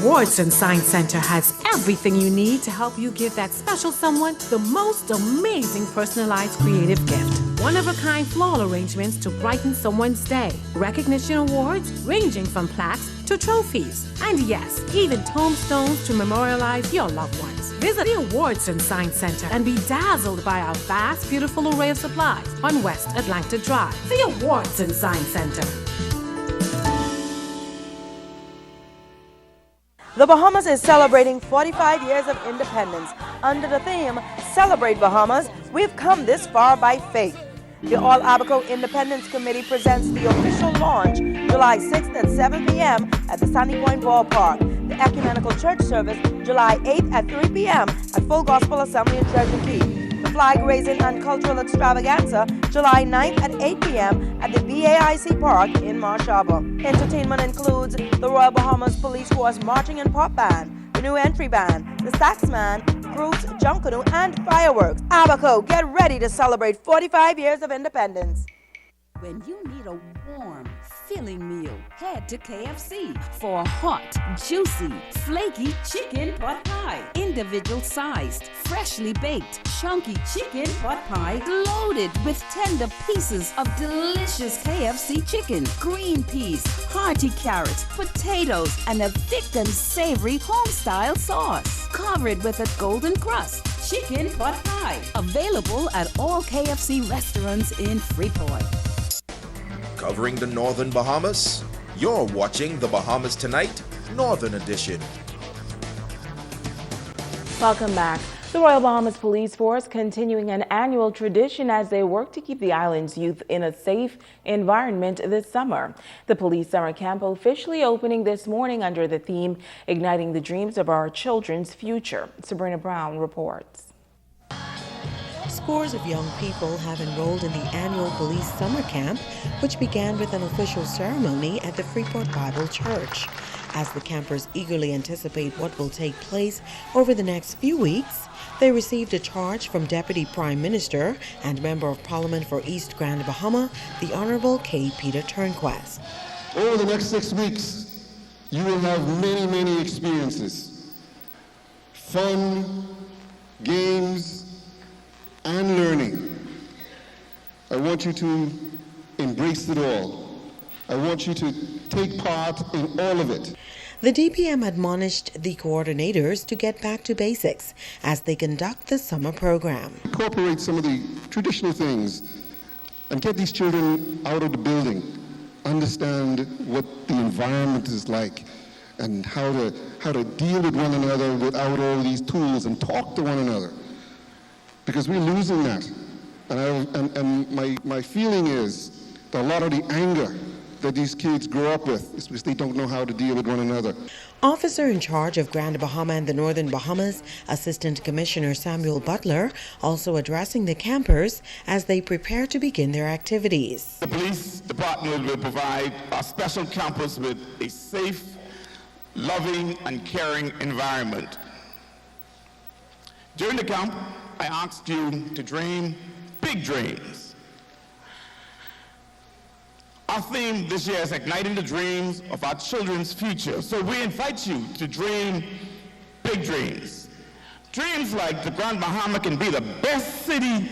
Awards and Science Center has everything you need to help you give that special someone the most amazing personalized creative gift. One-of-a-kind floral arrangements to brighten someone's day. Recognition awards ranging from plaques to trophies. And yes, even tombstones to memorialize your loved ones. Visit the Awards and Science Center and be dazzled by our vast, beautiful array of supplies on West Atlanta Drive. The Awards and Science Center. The Bahamas is celebrating 45 years of independence. Under the theme, Celebrate Bahamas, we've come this far by faith. The All Abaco Independence Committee presents the official launch July 6th at 7 p.m. at the Sandy Point Ballpark. The Ecumenical Church Service July 8th at 3 p.m. at Full Gospel Assembly in Treasure Key. The Flag Raising and Cultural Extravaganza July 9th at 8 p.m. at the BAIC Park in Marsh Harbor. Entertainment includes the Royal Bahamas Police Force Marching and Pop Band, the New Entry Band, the Saxman, Cruise, Junkanoo, and fireworks. Abaco, get ready to celebrate 45 years of independence. When you need a warm, filling meal, head to KFC for a hot, juicy, flaky chicken pot pie. Individual sized, freshly baked, chunky chicken pot pie loaded with tender pieces of delicious KFC chicken, green peas, hearty carrots, potatoes, and a thick and savory home-style sauce. Covered with a golden crust. Chicken pot pie. Available at all KFC restaurants in Freeport. Covering the Northern Bahamas, you're watching the Bahamas Tonight, Northern Edition. Welcome back. The Royal Bahamas Police Force continuing an annual tradition as they work to keep the island's youth in a safe environment this summer. The police summer camp officially opening this morning under the theme, Igniting the Dreams of Our Children's Future. Sabrina Brown reports. Scores of young people have enrolled in the annual police summer camp, which began with an official ceremony at the Freeport Bible Church. As the campers eagerly anticipate what will take place over the next few weeks, they received a charge from Deputy Prime Minister and Member of Parliament for East Grand Bahama, the Honorable K. Peter Turnquest. Over the next 6 weeks, you will have many, many experiences. Fun, games, and learning. I want you to embrace it all. I want you to take part in all of it. The DPM admonished the coordinators to get back to basics as they conduct the summer program. Incorporate some of the traditional things and get these children out of the building, understand what the environment is like and how to deal with one another without all these tools and talk to one another. Because we're losing that. And my feeling is that a lot of the anger that these kids grow up with is because they don't know how to deal with one another. Officer in charge of Grand Bahama and the Northern Bahamas, Assistant Commissioner Samuel Butler, also addressing the campers as they prepare to begin their activities. The police department will provide our special campus with a safe, loving, and caring environment. During the camp, I asked you to dream big dreams. Our theme this year is igniting the dreams of our children's future. So we invite you to dream big dreams. Dreams like the Grand Bahama can be the best city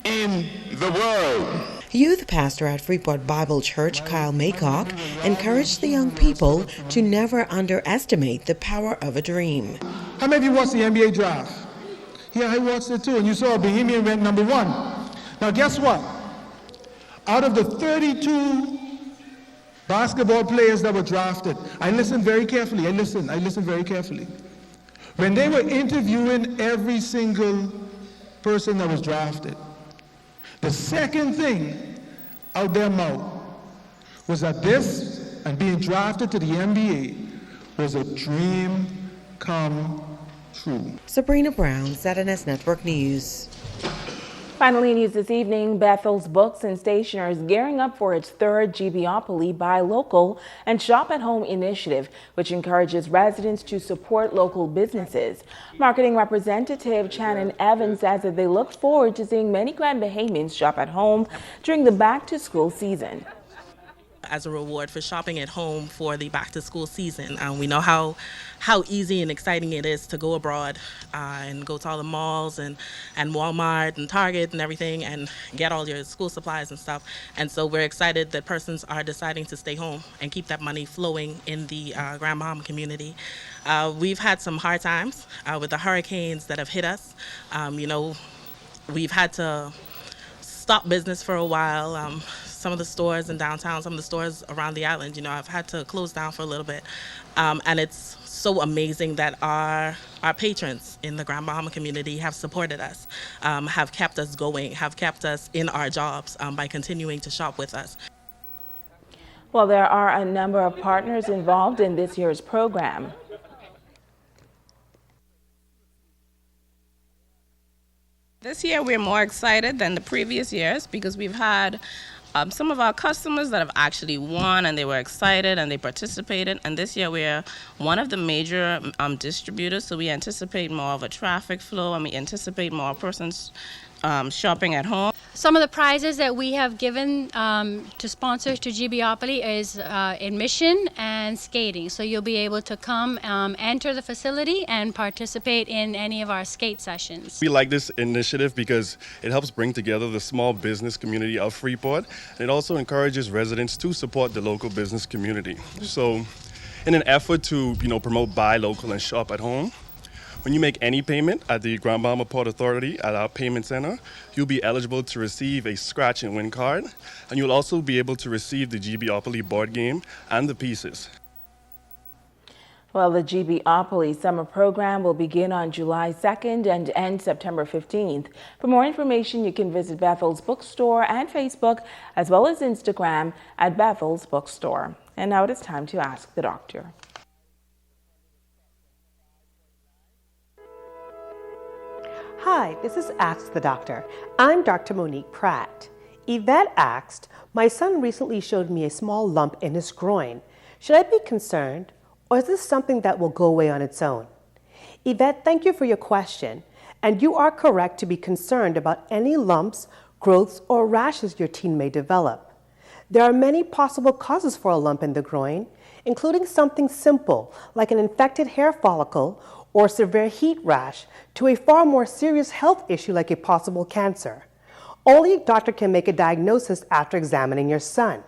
in the world. Youth pastor at Freeport Bible Church, Kyle Maycock, encouraged the young people to never underestimate the power of a dream. How many of you watched the NBA draft? Yeah, I watched it too, and you saw Bohemian went number 1. Now guess what? Out of the 32 basketball players that were drafted, I listened very carefully. I listened very carefully. When they were interviewing every single person that was drafted, the second thing out their mouth was that this and being drafted to the NBA was a dream come true. Sabrina Brown, ZNS Network News. Finally, news this evening, Bethel's Books and Stationers gearing up for its third GBopoly Buy Local and Shop at Home initiative, which encourages residents to support local businesses. Marketing representative Shannon Evans says that they look forward to seeing many Grand Bahamians shop at home during the back-to-school season. as a reward for shopping at home for the back-to-school season. We know how easy and exciting it is to go abroad and go to all the malls and Walmart and Target and everything and get all your school supplies and stuff. And so we're excited that persons are deciding to stay home and keep that money flowing in the Grand Bahama community. We've had some hard times with the hurricanes that have hit us. We've had to stop business for a while. Some of the stores in downtown, some of the stores around the island, I've had to close down for a little bit. And it's so amazing that our patrons in the Grand Bahama community have supported us, have kept us going, have kept us in our jobs by continuing to shop with us. Well, there are a number of partners involved in this year's program. This year we're more excited than the previous years because we've had some of our customers that have actually won and they were excited and they participated. And this year we're one of the major distributors, so we anticipate more of a traffic flow and we anticipate more persons shopping at home. Some of the prizes that we have given to sponsors to GBopoly is admission and skating. So you'll be able to come enter the facility and participate in any of our skate sessions. We like this initiative because it helps bring together the small business community of Freeport. And it also encourages residents to support the local business community. So in an effort to promote buy local and shop at home, when you make any payment at the Grand Bahama Port Authority at our payment center, you'll be eligible to receive a scratch and win card, and you'll also be able to receive the GBopoly board game and the pieces. Well, the GBopoly summer program will begin on July 2nd and end September 15th. For more information, you can visit Bethel's Bookstore and Facebook, as well as Instagram at Bethel's Bookstore. And now it is time to ask the doctor. Hi, this is Ask the Doctor. I'm Dr. Monique Pratt. Yvette asked, my son recently showed me a small lump in his groin. Should I be concerned, or is this something that will go away on its own? Yvette, thank you for your question. And you are correct to be concerned about any lumps, growths, or rashes your teen may develop. There are many possible causes for a lump in the groin, including something simple like an infected hair follicle or severe heat rash, to a far more serious health issue like a possible cancer. Only a doctor can make a diagnosis after examining your son.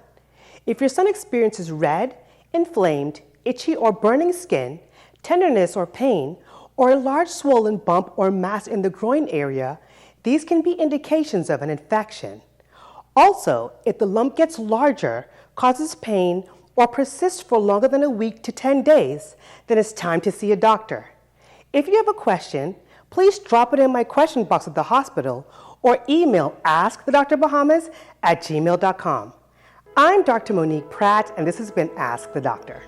If your son experiences red, inflamed, itchy or burning skin, tenderness or pain, or a large swollen bump or mass in the groin area, these can be indications of an infection. Also, if the lump gets larger, causes pain, or persists for longer than a week to 10 days, then it's time to see a doctor. If you have a question, please drop it in my question box at the hospital or email askthedrbahamas@gmail.com. I'm Dr. Monique Pratt, and this has been Ask the Doctor.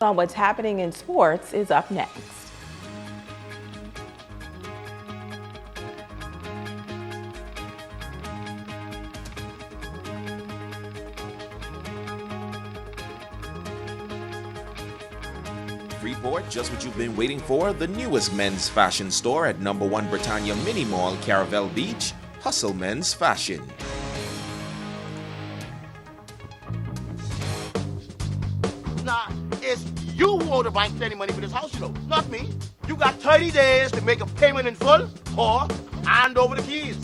On what's happening in sports is up next. Freeport, just what you've been waiting for, the newest men's fashion store at No. 1 Britannia Mini Mall, Caravelle Beach, Hustle Men's Fashion. Nah, it's you who owe the bank plenty money for this house, not me. You got 30 days to make a payment in full or hand over the keys.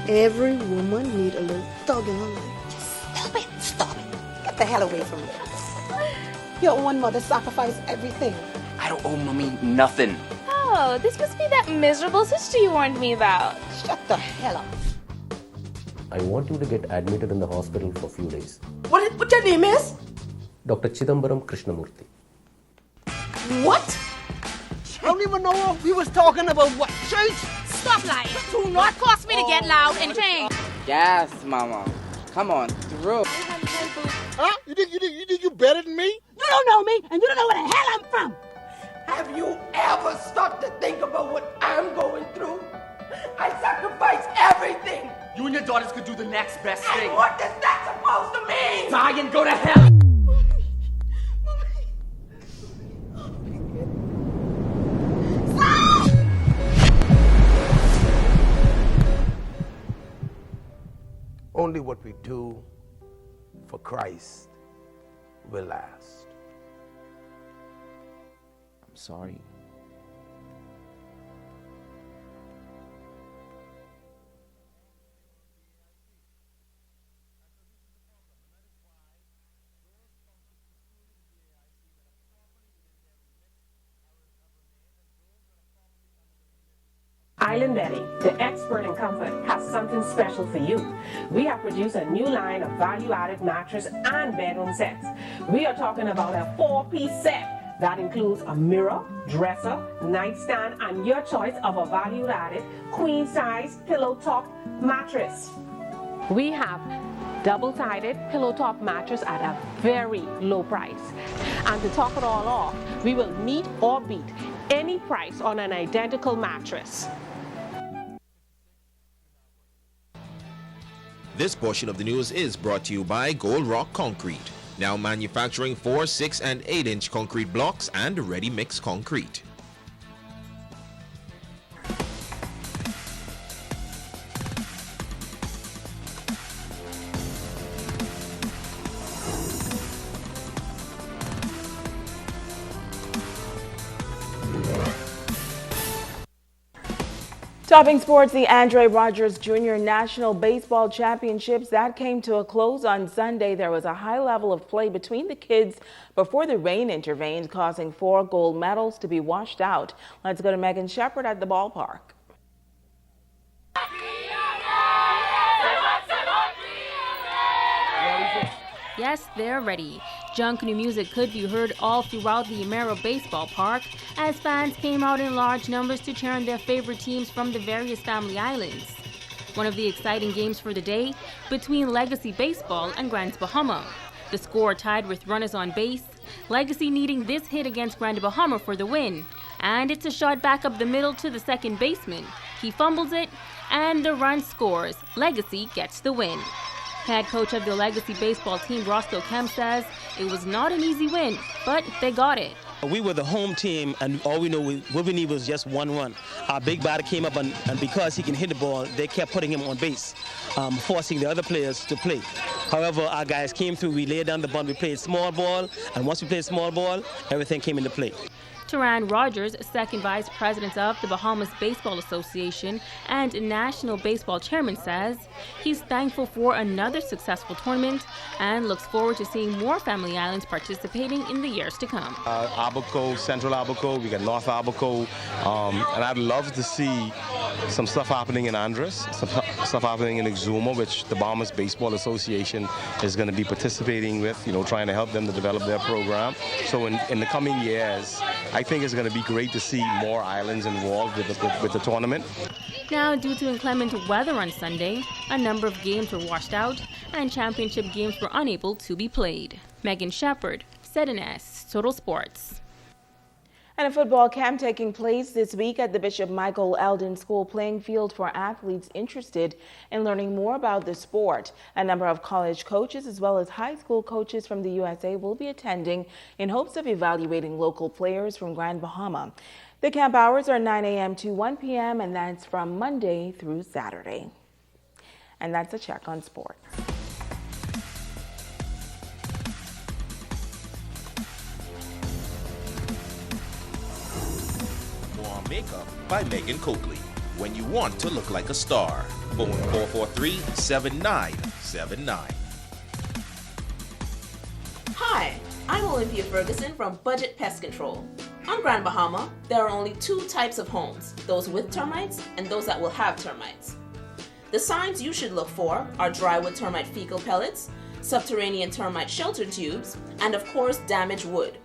Every woman need a little thug in her life. Stop it. Get the hell away from me. Your own mother sacrificed everything. I don't owe mommy nothing. Oh, this must be that miserable sister you warned me about. Shut the hell up. I want you to get admitted in the hospital for a few days. What your name is? Dr. Chidambaram Krishnamurthy. What? I don't even know we was talking about what church. Stop lying. Do not cause me to get loud and change. Yes, mama. Come on, through. Huh? You think you better than me? You don't know me, and you don't know where the hell I'm from. Have you ever stopped to think about what I'm going through? I sacrificed everything. You and your daughters could do the next best And thing. what is that supposed to mean? Die and go to hell. Only what we do for Christ will last. I'm sorry. Island Betty, the expert in comfort, has something special for you. We have produced a new line of value-added mattress and bedroom sets. We are talking about a 4-piece set that includes a mirror, dresser, nightstand, and your choice of a value-added queen-size pillow top mattress. We have double-sided pillow top mattress at a very low price. And to top it all off, we will meet or beat any price on an identical mattress. This portion of the news is brought to you by Gold Rock Concrete, now manufacturing 4, 6, and 8-inch concrete blocks and ready-mix concrete. Topping sports, the Andre Rogers Jr. National Baseball Championships that came to a close on Sunday. There was a high level of play between the kids before the rain intervened, causing 4 gold medals to be washed out. Let's go to Megan Shepard at the ballpark. Yes, they're ready. Junkanoo music could be heard all throughout the Amera Baseball Park as fans came out in large numbers to cheer on their favorite teams from the various family islands. One of the exciting games for the day between Legacy Baseball and Grand Bahama. The score tied with runners on base, Legacy needing this hit against Grand Bahama for the win. And it's a shot back up the middle to the second baseman. He fumbles it, and the run scores. Legacy gets the win. Head coach of the Legacy baseball team, Roscoe Kemp, says it was not an easy win, but they got it. We were the home team, and all we know, what we need was just one run. Our big batter came up, and because he can hit the ball, they kept putting him on base, forcing the other players to play. However, our guys came through, we laid down the bunt, we played small ball, and once we played small ball, everything came into play. Taran Rogers, second vice president of the Bahamas Baseball Association and national baseball chairman, says he's thankful for another successful tournament and looks forward to seeing more family islands participating in the years to come. Abaco, Central Abaco, we got North Abaco, and I'd love to see some stuff happening in Andros, some stuff happening in Exuma, which the Bahamas Baseball Association is going to be participating with, trying to help them to develop their program. So in the coming years, I think it's going to be great to see more islands involved with the tournament. Now, due to inclement weather on Sunday, a number of games were washed out and championship games were unable to be played. Megan Shepard, ZNS Total Sports. And a football camp taking place this week at the Bishop Michael Eldon School playing field for athletes interested in learning more about the sport. A number of college coaches as well as high school coaches from the USA will be attending in hopes of evaluating local players from Grand Bahama. The camp hours are 9 a.m. to 1 p.m. and that's from Monday through Saturday. And that's a check on sports. Makeup by Megan Coakley. When you want to look like a star. Phone 443-7979. Hi, I'm Olympia Ferguson from Budget Pest Control. On Grand Bahama, there are only 2 types of homes, those with termites and those that will have termites. The signs you should look for are drywood termite fecal pellets, subterranean termite shelter tubes, and of course damaged wood.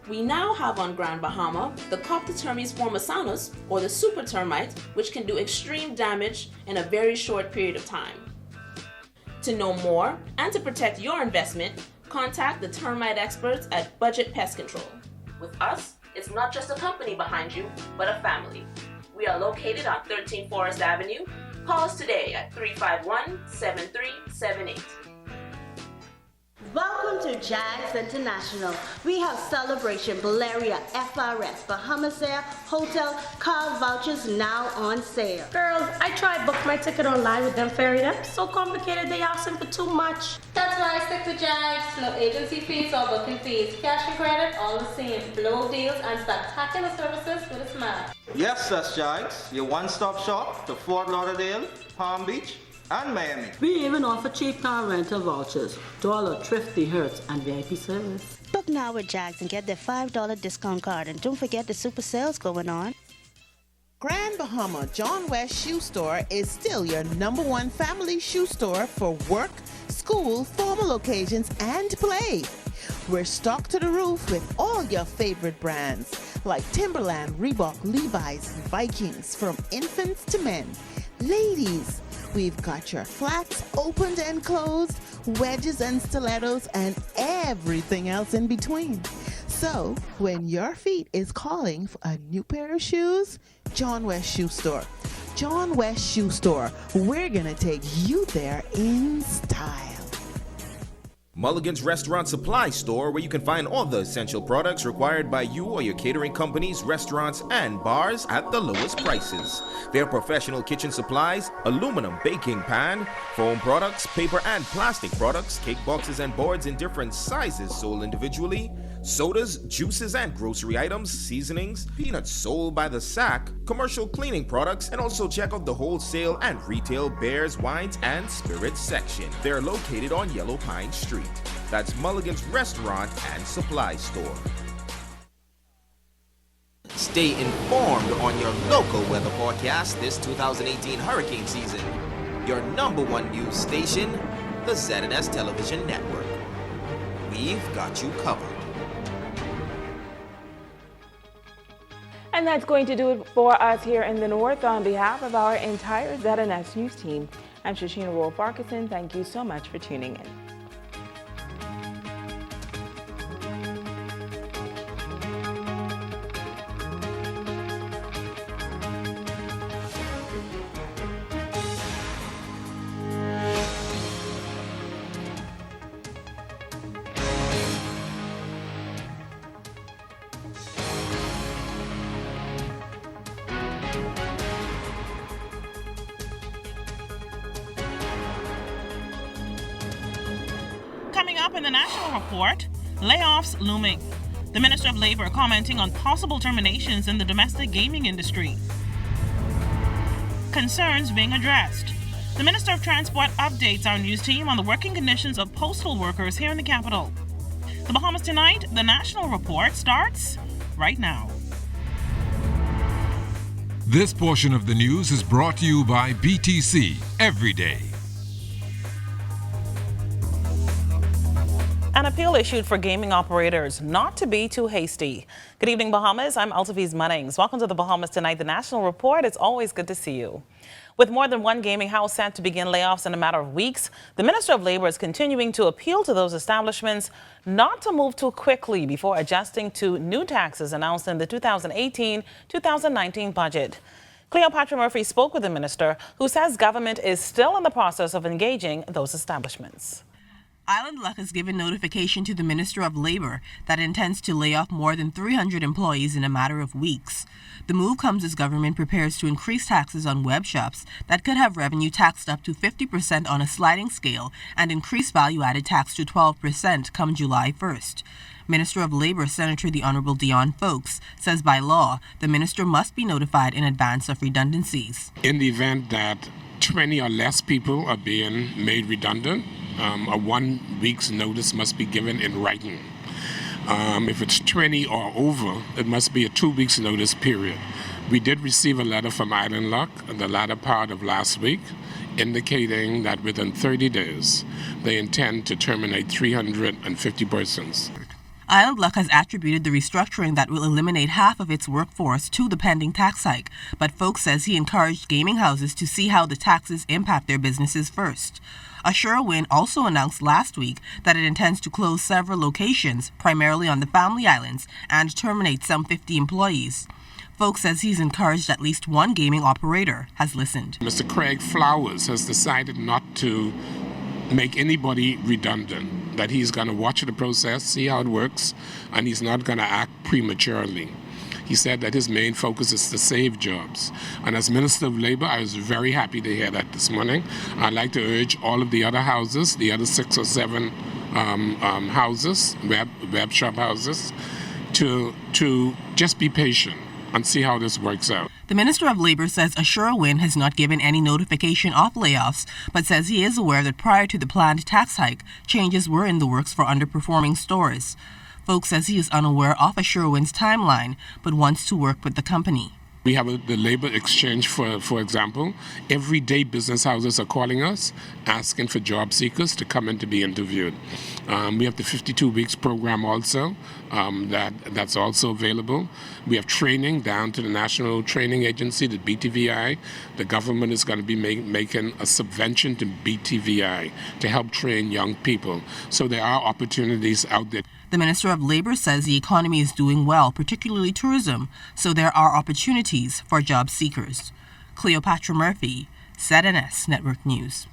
We now have on Grand Bahama the Coptotermes formosanus, or the super termite, which can do extreme damage in a very short period of time. To know more and to protect your investment, contact the termite experts at Budget Pest Control. With us, it's not just a company behind you, but a family. We are located on 13 Forest Avenue. Call us today at 351-7378. Welcome to Jags International. We have Celebration, Valeria, FRS, Bahamas Air, Hotel, car vouchers now on sale. Girls, I tried book my ticket online with them ferry. That's so complicated, they asking for too much. That's why I stick with Jags. No agency fees or booking fees. Cash and credit, all the same. Blow deals and spectacular services with a smile. Yes, that's Jags, your one-stop shop to Fort Lauderdale, Palm Beach, and Miami. We even offer cheap car rental vouchers to all our thrifty Hertz and VIP service. Book now with Jags and get their $5 discount card. And don't forget the super sales going on. Grand Bahama John West Shoe Store is still your #1 family shoe store for work, school, formal occasions, and play. We're stocked to the roof with all your favorite brands like Timberland, Reebok, Levi's, Vikings, from infants to men. Ladies, we've got your flats opened and closed, wedges and stilettos, and everything else in between. So, when your feet is calling for a new pair of shoes, John West Shoe Store. John West Shoe Store. We're gonna take you there in style. Mulligan's Restaurant Supply Store, where you can find all the essential products required by you or your catering companies, restaurants, and bars at the lowest prices. Their professional kitchen supplies, aluminum baking pan, foam products, paper and plastic products, cake boxes and boards in different sizes sold individually, sodas, juices and grocery items, seasonings, peanuts sold by the sack, commercial cleaning products, and also check out the wholesale and retail beers, wines, and spirits section. They're located on Yellow Pine Street. That's Mulligan's Restaurant and Supply Store. Stay informed on your local weather forecast this 2018 hurricane season. Your #1 news station, the ZNS Television Network. We've got you covered. And that's going to do it for us here in the North. On behalf of our entire ZNS News team, I'm Shoshina Wolf-Farquharson. Thank you so much for tuning in. Coming up in the national report, layoffs looming. The Minister of Labor commenting on possible terminations in the domestic gaming industry. Concerns being addressed. The Minister of Transport updates our news team on the working conditions of postal workers here in the capital. The Bahamas Tonight, the national report starts right now. This portion of the news is brought to you by BTC Every Day. An appeal issued for gaming operators not to be too hasty. Good evening, Bahamas. I'm Altaviz Munnings. Welcome to the Bahamas Tonight, the national report. It's always good to see you. With more than one gaming house set to begin layoffs in a matter of weeks, the Minister of Labor is continuing to appeal to those establishments not to move too quickly before adjusting to new taxes announced in the 2018-2019 budget. Cleopatra Murphy spoke with the minister, who says government is still in the process of engaging those establishments. Island Luck has given notification to the Minister of Labor that intends to lay off more than 300 employees in a matter of weeks. The move comes as government prepares to increase taxes on web shops that could have revenue taxed up to 50% on a sliding scale and increase value-added tax to 12% come July 1st. Minister of Labor Senator the Honorable Dion Folks says by law, the minister must be notified in advance of redundancies. In the event that 20 or less people are being made redundant, a 1 week's notice must be given in writing. If it's 20 or over, it must be a 2 weeks notice period. We did receive a letter from Island Luck in the latter part of last week indicating that within 30 days they intend to terminate 350 persons. Island Luck has attributed the restructuring that will eliminate half of its workforce to the pending tax hike, but Folks says he encouraged gaming houses to see how the taxes impact their businesses first. Assurawin also announced last week that it intends to close several locations, primarily on the Family Islands, and terminate some 50 employees. Folks says he's encouraged at least one gaming operator has listened. Mr. Craig Flowers has decided not to make anybody redundant. that he's going to watch the process, see how it works, and he's not going to act prematurely. He said that his main focus is to save jobs. And as Minister of Labor, I was very happy to hear that this morning. I'd like to urge all of the other houses, the other 6 or 7 houses, web shop houses, to just be patient and see how this works out. The Minister of Labor says Assurawin has not given any notification of layoffs, but says he is aware that prior to the planned tax hike, changes were in the works for underperforming stores. Folk says he is unaware of Assurawin's timeline, but wants to work with the company. We have the labor exchange, for example. Every day business houses are calling us, asking for job seekers to come in to be interviewed. We have the 52 weeks program also, that's also available. We have training down to the National Training Agency, the BTVI. The government is going to be making a subvention to BTVI to help train young people. So there are opportunities out there. The Minister of Labor says the economy is doing well, particularly tourism, so there are opportunities for job seekers. Cleopatra Murphy, ZNS Network News.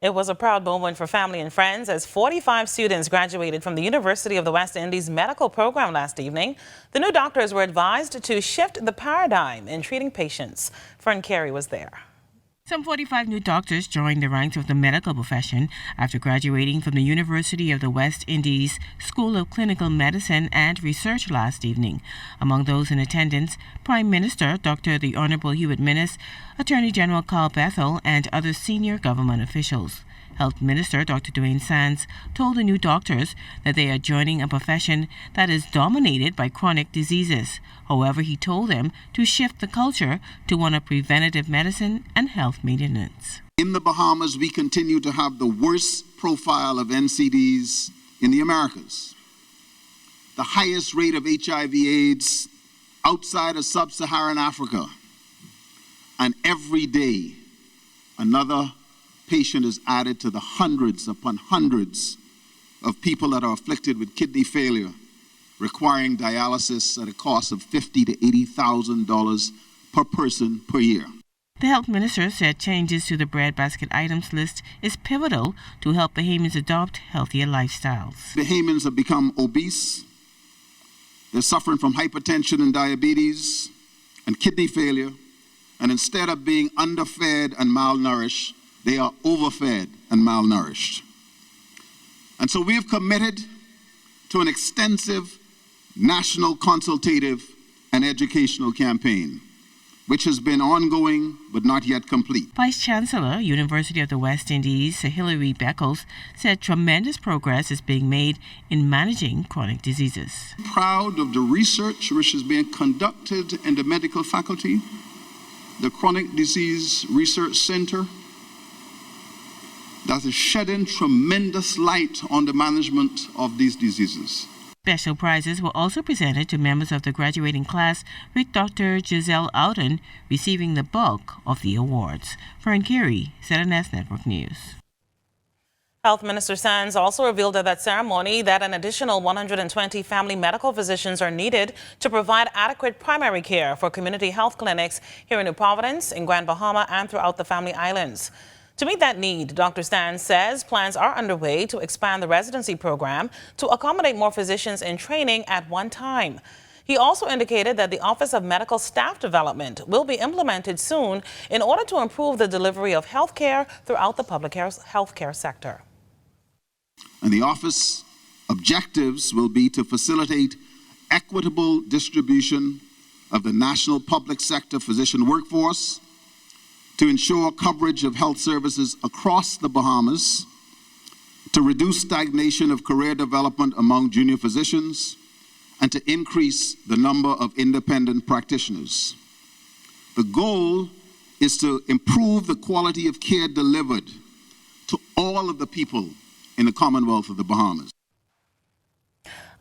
It was a proud moment for family and friends as 45 students graduated from the University of the West Indies medical program last evening. The new doctors were advised to shift the paradigm in treating patients. Fern Carey was there. Some 45 new doctors joined the ranks of the medical profession after graduating from the University of the West Indies School of Clinical Medicine and Research last evening. Among those in attendance, Prime Minister Dr. the Honorable Hewitt Minnis, Attorney General Carl Bethel, and other senior government officials. Health Minister Dr. Dwayne Sands told the new doctors that they are joining a profession that is dominated by chronic diseases. However, he told them to shift the culture to one of preventative medicine and health maintenance. In the Bahamas, we continue to have the worst profile of NCDs in the Americas. The highest rate of HIV/AIDS outside of sub-Saharan Africa. And every day, another patient is added to the hundreds upon hundreds of people that are afflicted with kidney failure, requiring dialysis at a cost of $50,000 to $80,000 per person per year. The health minister said changes to the breadbasket items list is pivotal to help Bahamians adopt healthier lifestyles. Bahamians have become obese. They're suffering from hypertension and diabetes and kidney failure. And instead of being underfed and malnourished, they are overfed and malnourished. And so we have committed to an extensive national consultative and educational campaign, which has been ongoing but not yet complete. Vice Chancellor, University of the West Indies, Hilary Beckles, said tremendous progress is being made in managing chronic diseases. Proud of the research which is being conducted in the medical faculty, the Chronic Disease Research Center, that is shedding tremendous light on the management of these diseases. Special prizes were also presented to members of the graduating class, with Dr. Giselle Outen receiving the bulk of the awards. Fern Carey, ZNS Network News. Health Minister Sands also revealed at that ceremony that an additional 120 family medical physicians are needed to provide adequate primary care for community health clinics here in New Providence, in Grand Bahama, and throughout the Family Islands. To meet that need, Dr. Sands says plans are underway to expand the residency program to accommodate more physicians in training at one time. He also indicated that the Office of Medical Staff Development will be implemented soon in order to improve the delivery of health care throughout the public health care sector. And the office objectives will be to facilitate equitable distribution of the national public sector physician workforce, to ensure coverage of health services across the Bahamas, to reduce stagnation of career development among junior physicians, and to increase the number of independent practitioners. The goal is to improve the quality of care delivered to all of the people in the Commonwealth of the Bahamas.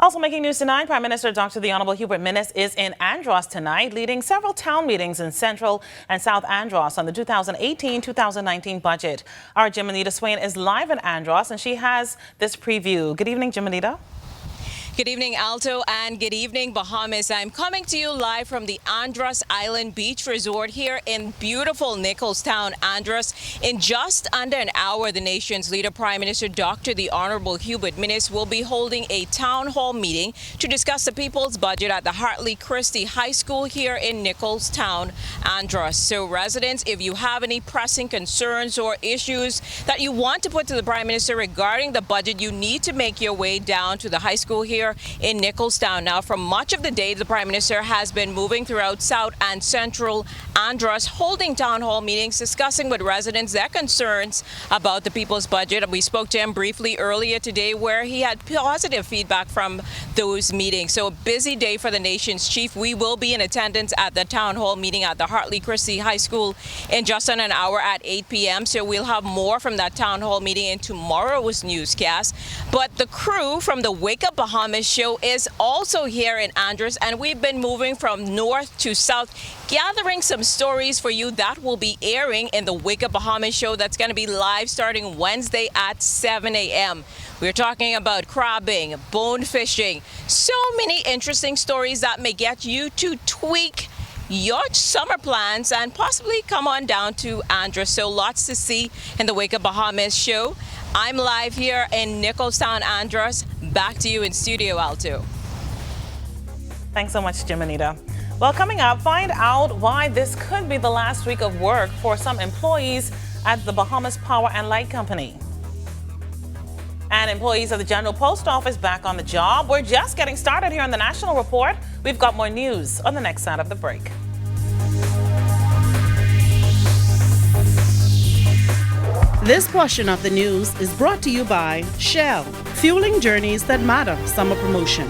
Also making news tonight, Prime Minister Dr. the Honorable Hewitt Minnis is in Andros tonight, leading several town meetings in Central and South Andros on the 2018-2019 budget. Our Jimanita Swain is live in Andros, and she has this preview. Good evening, Jimanita. Good evening, Alto, and good evening, Bahamas. I'm coming to you live from the Andros Island Beach Resort here in beautiful Nicholstown, Andros. In just under an hour, the nation's leader, Prime Minister Dr. the Honorable Hubert Minnis, will be holding a town hall meeting to discuss the people's budget at the Hartley Christie High School here in Nicholstown, Andros. So residents, if you have any pressing concerns or issues that you want to put to the Prime Minister regarding the budget, you need to make your way down to the high school here in Nicholstown. Now, for much of the day, the Prime Minister has been moving throughout South and Central Andros, holding town hall meetings, discussing with residents their concerns about the people's budget. We spoke to him briefly earlier today, where he had positive feedback from those meetings. So a busy day for the nation's chief. We will be in attendance at the town hall meeting at the Hartley Christie High School in just under an hour at 8 p.m. So we'll have more from that town hall meeting in tomorrow's newscast. But the crew from the Wake Up Bahamas show is also here in Andros, and we've been moving from north to south, gathering some stories for you that will be airing in the Wake Up Bahamas show that's going to be live starting Wednesday at 7 a.m. We're talking about crabbing, bone fishing, so many interesting stories that may get you to tweak your summer plans and possibly come on down to Andros. So lots to see in the Wake Up Bahamas show. I'm live here in Nicholstown, Andros. Back to you in studio, Alto. Thanks so much, Jimanita. Well, coming up, find out why this could be the last week of work for some employees at the Bahamas Power and Light Company. And employees of the General Post Office back on the job. We're just getting started here on the National Report. We've got more news on the next side of the break. This portion of the news is brought to you by Shell, fueling journeys that matter. Summer promotion.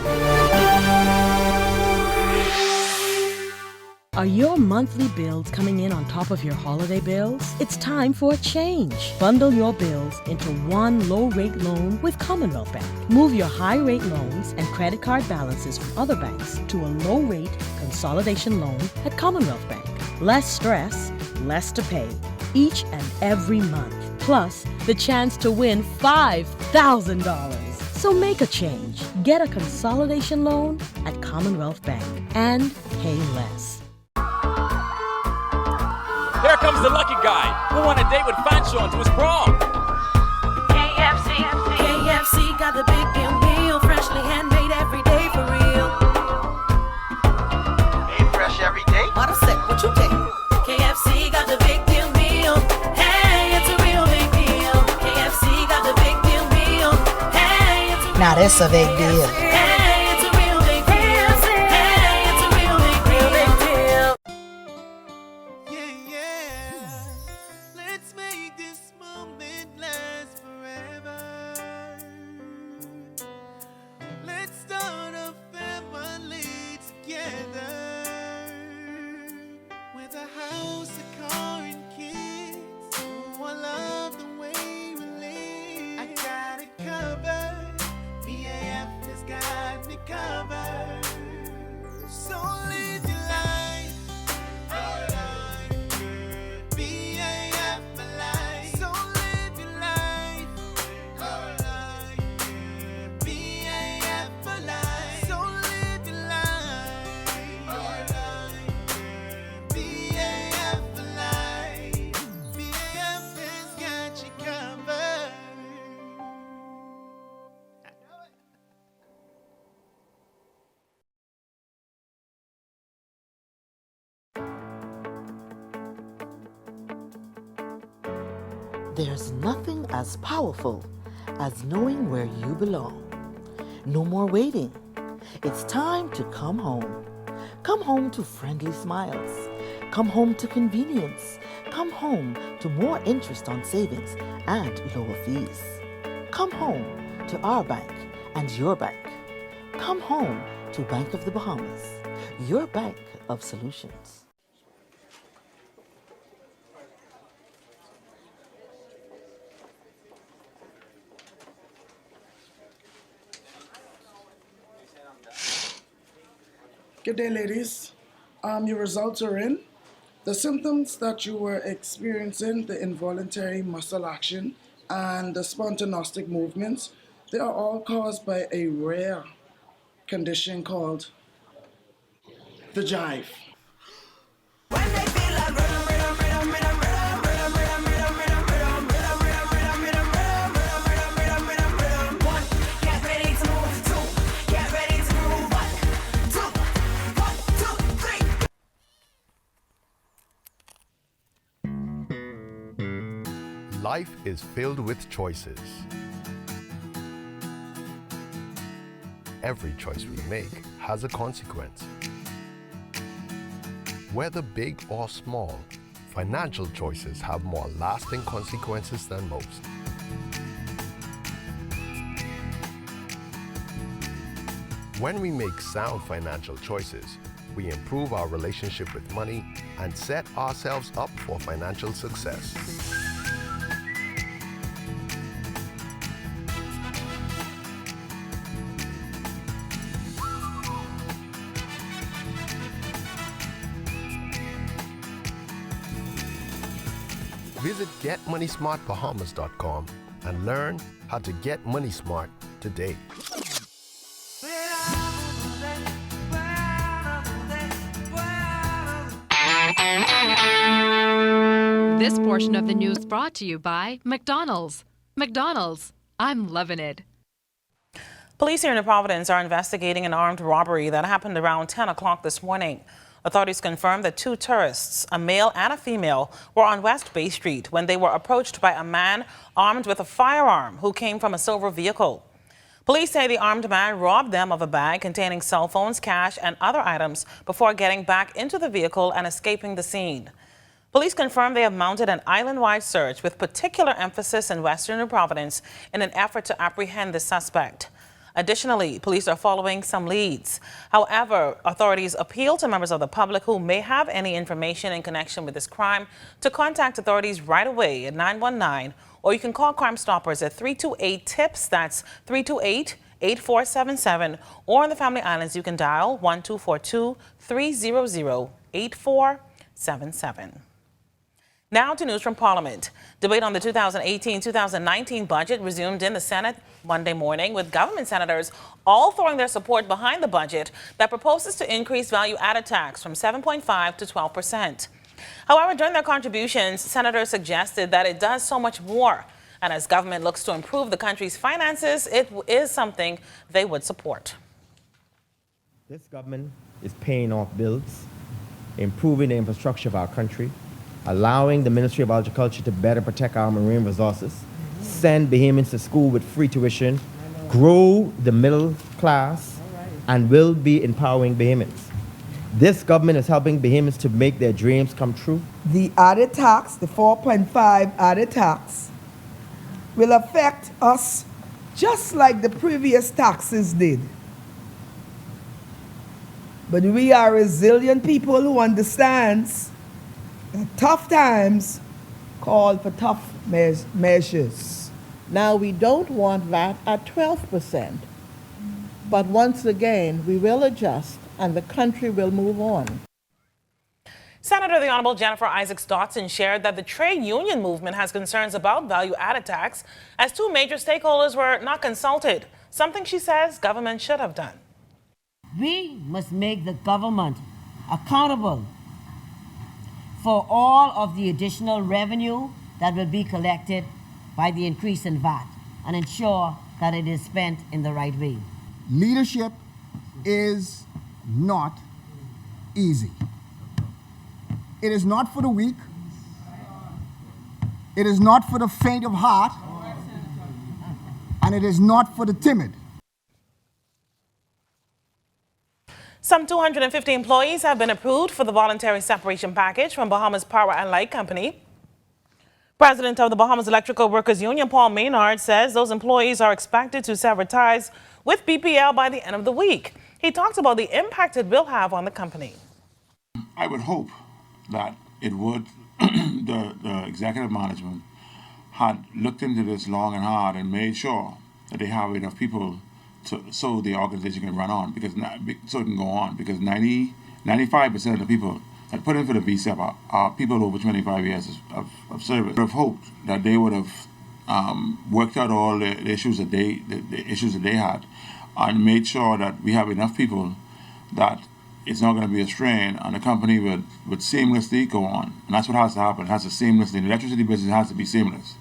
Are your monthly bills coming in on top of your holiday bills? It's time for a change. Bundle your bills into one low-rate loan with Commonwealth Bank. Move your high-rate loans and credit card balances from other banks to a low-rate consolidation loan at Commonwealth Bank. Less stress, less to pay, each and every month. Plus, the chance to win $5,000. So make a change. Get a consolidation loan at Commonwealth Bank and pay less. Here comes the lucky guy who won a date with Fanchon to his prom. KFC got the big meal, freshly handmade every day for real. Made fresh every day? What I said, what you take? KFC got the big deal meal. Hey, it's a real big deal. KFC got the big deal meal. Hey, it's a now that's a big deal. Hey, it's a real big deal. Hey, it's a real big deal. Let's make this moment last forever. Let's start a family together. With a house, a car, and kids. Oh, I love the way we live. I got it covered. BAF has got me covered. So live your life. BAF for life. So live your life. BAF for life. So live your life. BAF for life. BAF has got you covered. There's nothing as powerful as knowing where you belong. No more waiting. It's time to come home. Come home to friendly smiles. Come home to convenience. Come home to more interest on savings and lower fees. Come home to our bank and your bank. Come home to Bank of the Bahamas, your bank of solutions. Good day, ladies. Your results are in. The symptoms that you were experiencing, the involuntary muscle action and the spontanostic movements, they are all caused by a rare condition called the jive. Life is filled with choices. Every choice we make has a consequence. Whether big or small, financial choices have more lasting consequences than most. When we make sound financial choices, we improve our relationship with money and set ourselves up for financial success. Visit GetMoneySmartBahamas.com and learn how to get money smart today. This portion of the news brought to you by McDonald's. McDonald's, I'm loving it. Police here in Providence are investigating an armed robbery that happened around 10 o'clock this morning. Authorities confirmed that two tourists, a male and a female, were on West Bay Street when they were approached by a man armed with a firearm who came from a silver vehicle. Police say the armed man robbed them of a bag containing cell phones, cash, and other items before getting back into the vehicle and escaping the scene. Police confirm they have mounted an island-wide search with particular emphasis in Western New Providence in an effort to apprehend the suspect. Additionally, police are following some leads. However, authorities appeal to members of the public who may have any information in connection with this crime to contact authorities right away at 919, or you can call Crime Stoppers at 328-TIPS, that's 328-8477, or on the Family Islands you can dial 1242-300-8477. Now to news from Parliament. Debate on the 2018-2019 budget resumed in the Senate Monday morning, with government senators all throwing their support behind the budget that proposes to increase value-added tax from 7.5% to 12%. However, during their contributions, senators suggested that it does so much more. And as government looks to improve the country's finances, it is something they would support. This government is paying off bills, improving the infrastructure of our country, allowing the Ministry of Agriculture to better protect our marine resources, send Bahamians to school with free tuition, grow the middle class, and will be empowering Bahamians. This government is helping Bahamians to make their dreams come true. The added tax, the 4.5 added tax, will affect us just like the previous taxes did. But we are resilient people who understands that tough times call for tough measures. Now, we don't want that at 12%, but once again, we will adjust and the country will move on. Senator the Honorable Jennifer Isaacs Dotson shared that the trade union movement has concerns about value-added tax, as two major stakeholders were not consulted, something she says government should have done. We must make the government accountable for all of the additional revenue that will be collected by the increase in VAT and ensure that it is spent in the right way. Leadership is not easy. It is not for the weak. It is not for the faint of heart. And it is not for the timid. Some 250 employees have been approved for the voluntary separation package from Bahamas Power and Light Company. President of the Bahamas Electrical Workers Union, Paul Maynard, says those employees are expected to sever ties with BPL by the end of the week. He talks about the impact it will have on the company. I would hope that it would, the executive management had looked into this long and hard and made sure that they have enough people so the organization can run on, so it can go on, because 95% of the people that put in for the VSEP are people over 25 years of service. I would have hoped that they would have worked out all the issues that they had, and made sure that we have enough people that it's not going to be a strain, and the company would seamlessly go on. And that's what has to happen. It has to seamlessly. The electricity business has to be seamless.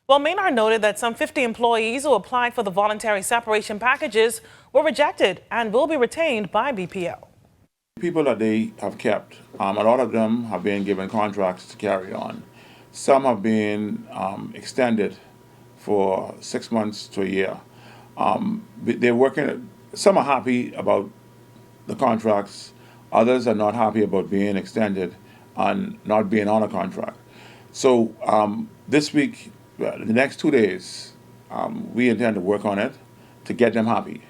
Well, Maynard noted that some 50 employees who applied for the voluntary separation packages were rejected and will be retained by BPL. People that they have kept, a lot of them have been given contracts to carry on. Some have been extended for 6 months to a year. They're working. Some are happy about the contracts. Others are not happy about being extended and not being on a contract. So this week, the next 2 days, we intend to work on it to get them happy.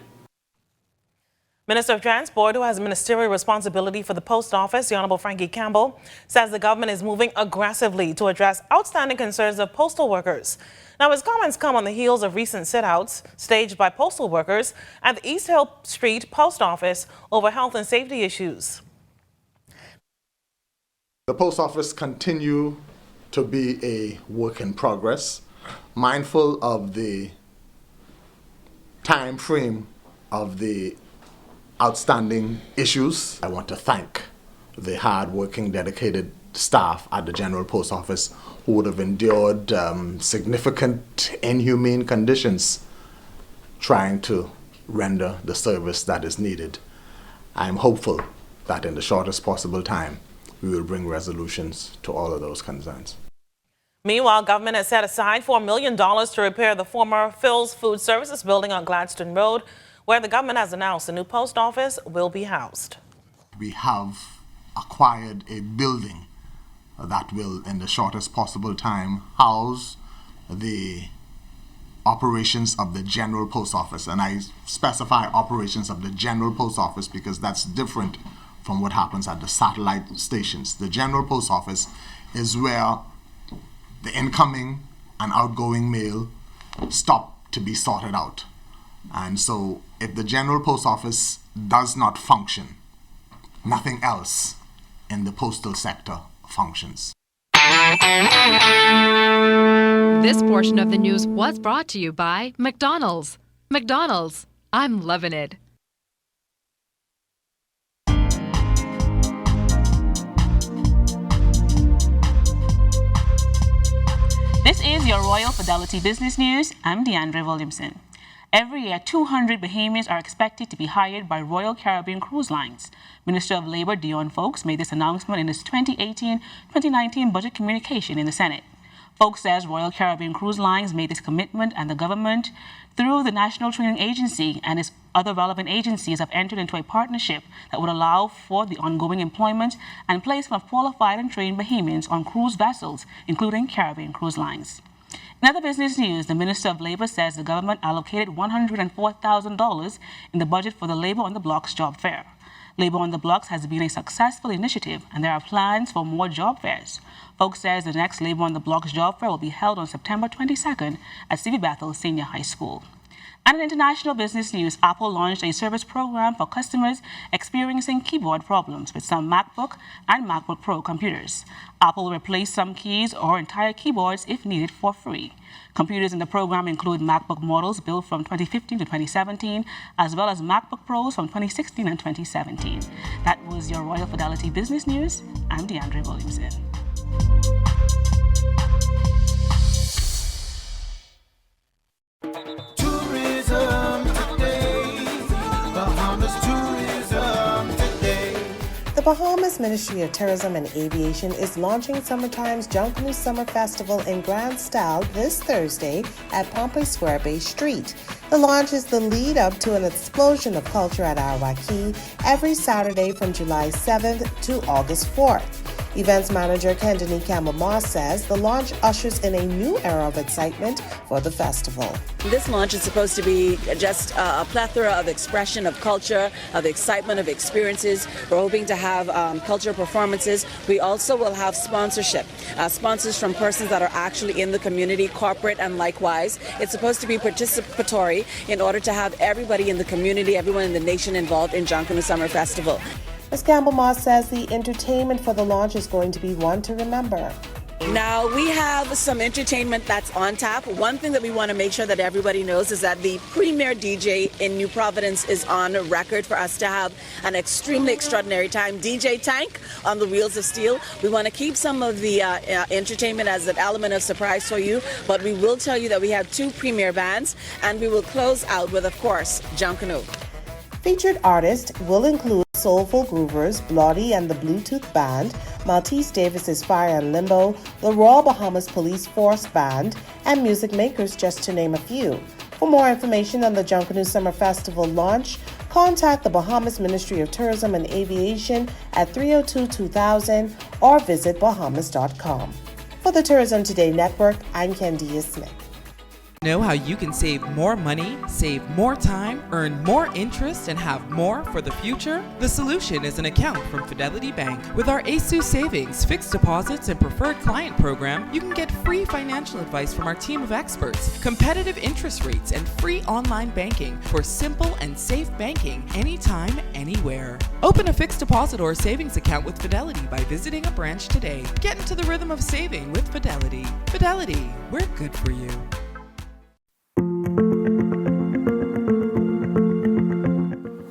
Minister of Transport, who has ministerial responsibility for the Post Office, the Honorable Frankie Campbell, says the government is moving aggressively to address outstanding concerns of postal workers. Now, his comments come on the heels of recent sit-outs staged by postal workers at the East Hill Street Post Office over health and safety issues. The Post Office continue to be a work in progress, mindful of the time frame of the outstanding issues. I want to thank the hard-working, dedicated staff at the General Post Office who would have endured significant inhumane conditions trying to render the service that is needed. I'm hopeful that in the shortest possible time, we will bring resolutions to all of those concerns. Meanwhile, government has set aside $4 million to repair the former Phil's Food Services building on Gladstone Road, where the government has announced the new post office will be housed. We have acquired a building that will, in the shortest possible time, house the operations of the General Post Office. And I specify operations of the General Post Office because that's different from what happens at the satellite stations. The General Post Office is where the incoming and outgoing mail stop to be sorted out. And so if the General Post Office does not function, nothing else in the postal sector functions. This portion of the news was brought to you by McDonald's. McDonald's, I'm loving it. This is your Royal Fidelity Business News. I'm DeAndre Williamson. Every year, 200 Bahamians are expected to be hired by Royal Caribbean Cruise Lines. Minister of Labor Dion Folks made this announcement in his 2018-2019 budget communication in the Senate. Folks says Royal Caribbean Cruise Lines made this commitment, and the government, through the National Training Agency and its other relevant agencies, have entered into a partnership that would allow for the ongoing employment and placement of qualified and trained Bahamians on cruise vessels, including Caribbean Cruise Lines. In other business news, the Minister of Labor says the government allocated $104,000 in the budget for the Labor on the Blocks job fair. Labor on the Blocks has been a successful initiative, and there are plans for more job fairs. Folks says the next Labor on the Blocks job fair will be held on September 22nd at C.V. Bethel Senior High School. And in international business news, Apple launched a service program for customers experiencing keyboard problems with some MacBook and MacBook Pro computers. Apple will replace some keys or entire keyboards if needed for free. Computers in the program include MacBook models built from 2015 to 2017, as well as MacBook Pros from 2016 and 2017. That was your Royal Fidelity Business News. I'm DeAndre Williamson. The Bahamas Ministry of Tourism and Aviation is launching Summertime's Junkanoo Summer Festival in grand style this Thursday at Pompey Square Bay Street. The launch is the lead up to an explosion of culture at Arawaki every Saturday from July 7th to August 4th. Events manager Kendini Campbell-Moss says the launch ushers in a new era of excitement for the festival. This launch is supposed to be just a plethora of expression of culture, of excitement, of experiences. We're hoping to have cultural performances. We also will have sponsorship, sponsors from persons that are actually in the community, corporate and likewise. It's supposed to be participatory in order to have everybody in the community, everyone in the nation involved in Junkanoo Summer Festival. Ms. Campbell-Moss says the entertainment for the launch is going to be one to remember. Now, we have some entertainment that's on tap. One thing that we want to make sure that everybody knows is that the premier DJ in New Providence is on record for us to have an extremely extraordinary time. DJ Tank on the Wheels of Steel. We want to keep some of the entertainment as an element of surprise for you, but we will tell you that we have 2 premier bands, and we will close out with, of course, Junkanoo. Featured artists will include Soulful Groovers, Bloody and the Bluetooth Band, Maltese Davis's Fire and Limbo, the Royal Bahamas Police Force Band, and Music Makers, just to name a few. For more information on the Junkanoo Summer Festival launch, contact the Bahamas Ministry of Tourism and Aviation at 302-2000 or visit bahamas.com. For the Tourism Today Network, I'm Candia Smith. Know how you can save more money, save more time, earn more interest, and have more for the future? The solution is an account from Fidelity Bank. With our ASUS Savings, fixed deposits, and preferred client program, you can get free financial advice from our team of experts, competitive interest rates, and free online banking for simple and safe banking anytime, anywhere. Open a fixed deposit or savings account with Fidelity by visiting a branch today. Get into the rhythm of saving with Fidelity. Fidelity, we're good for you.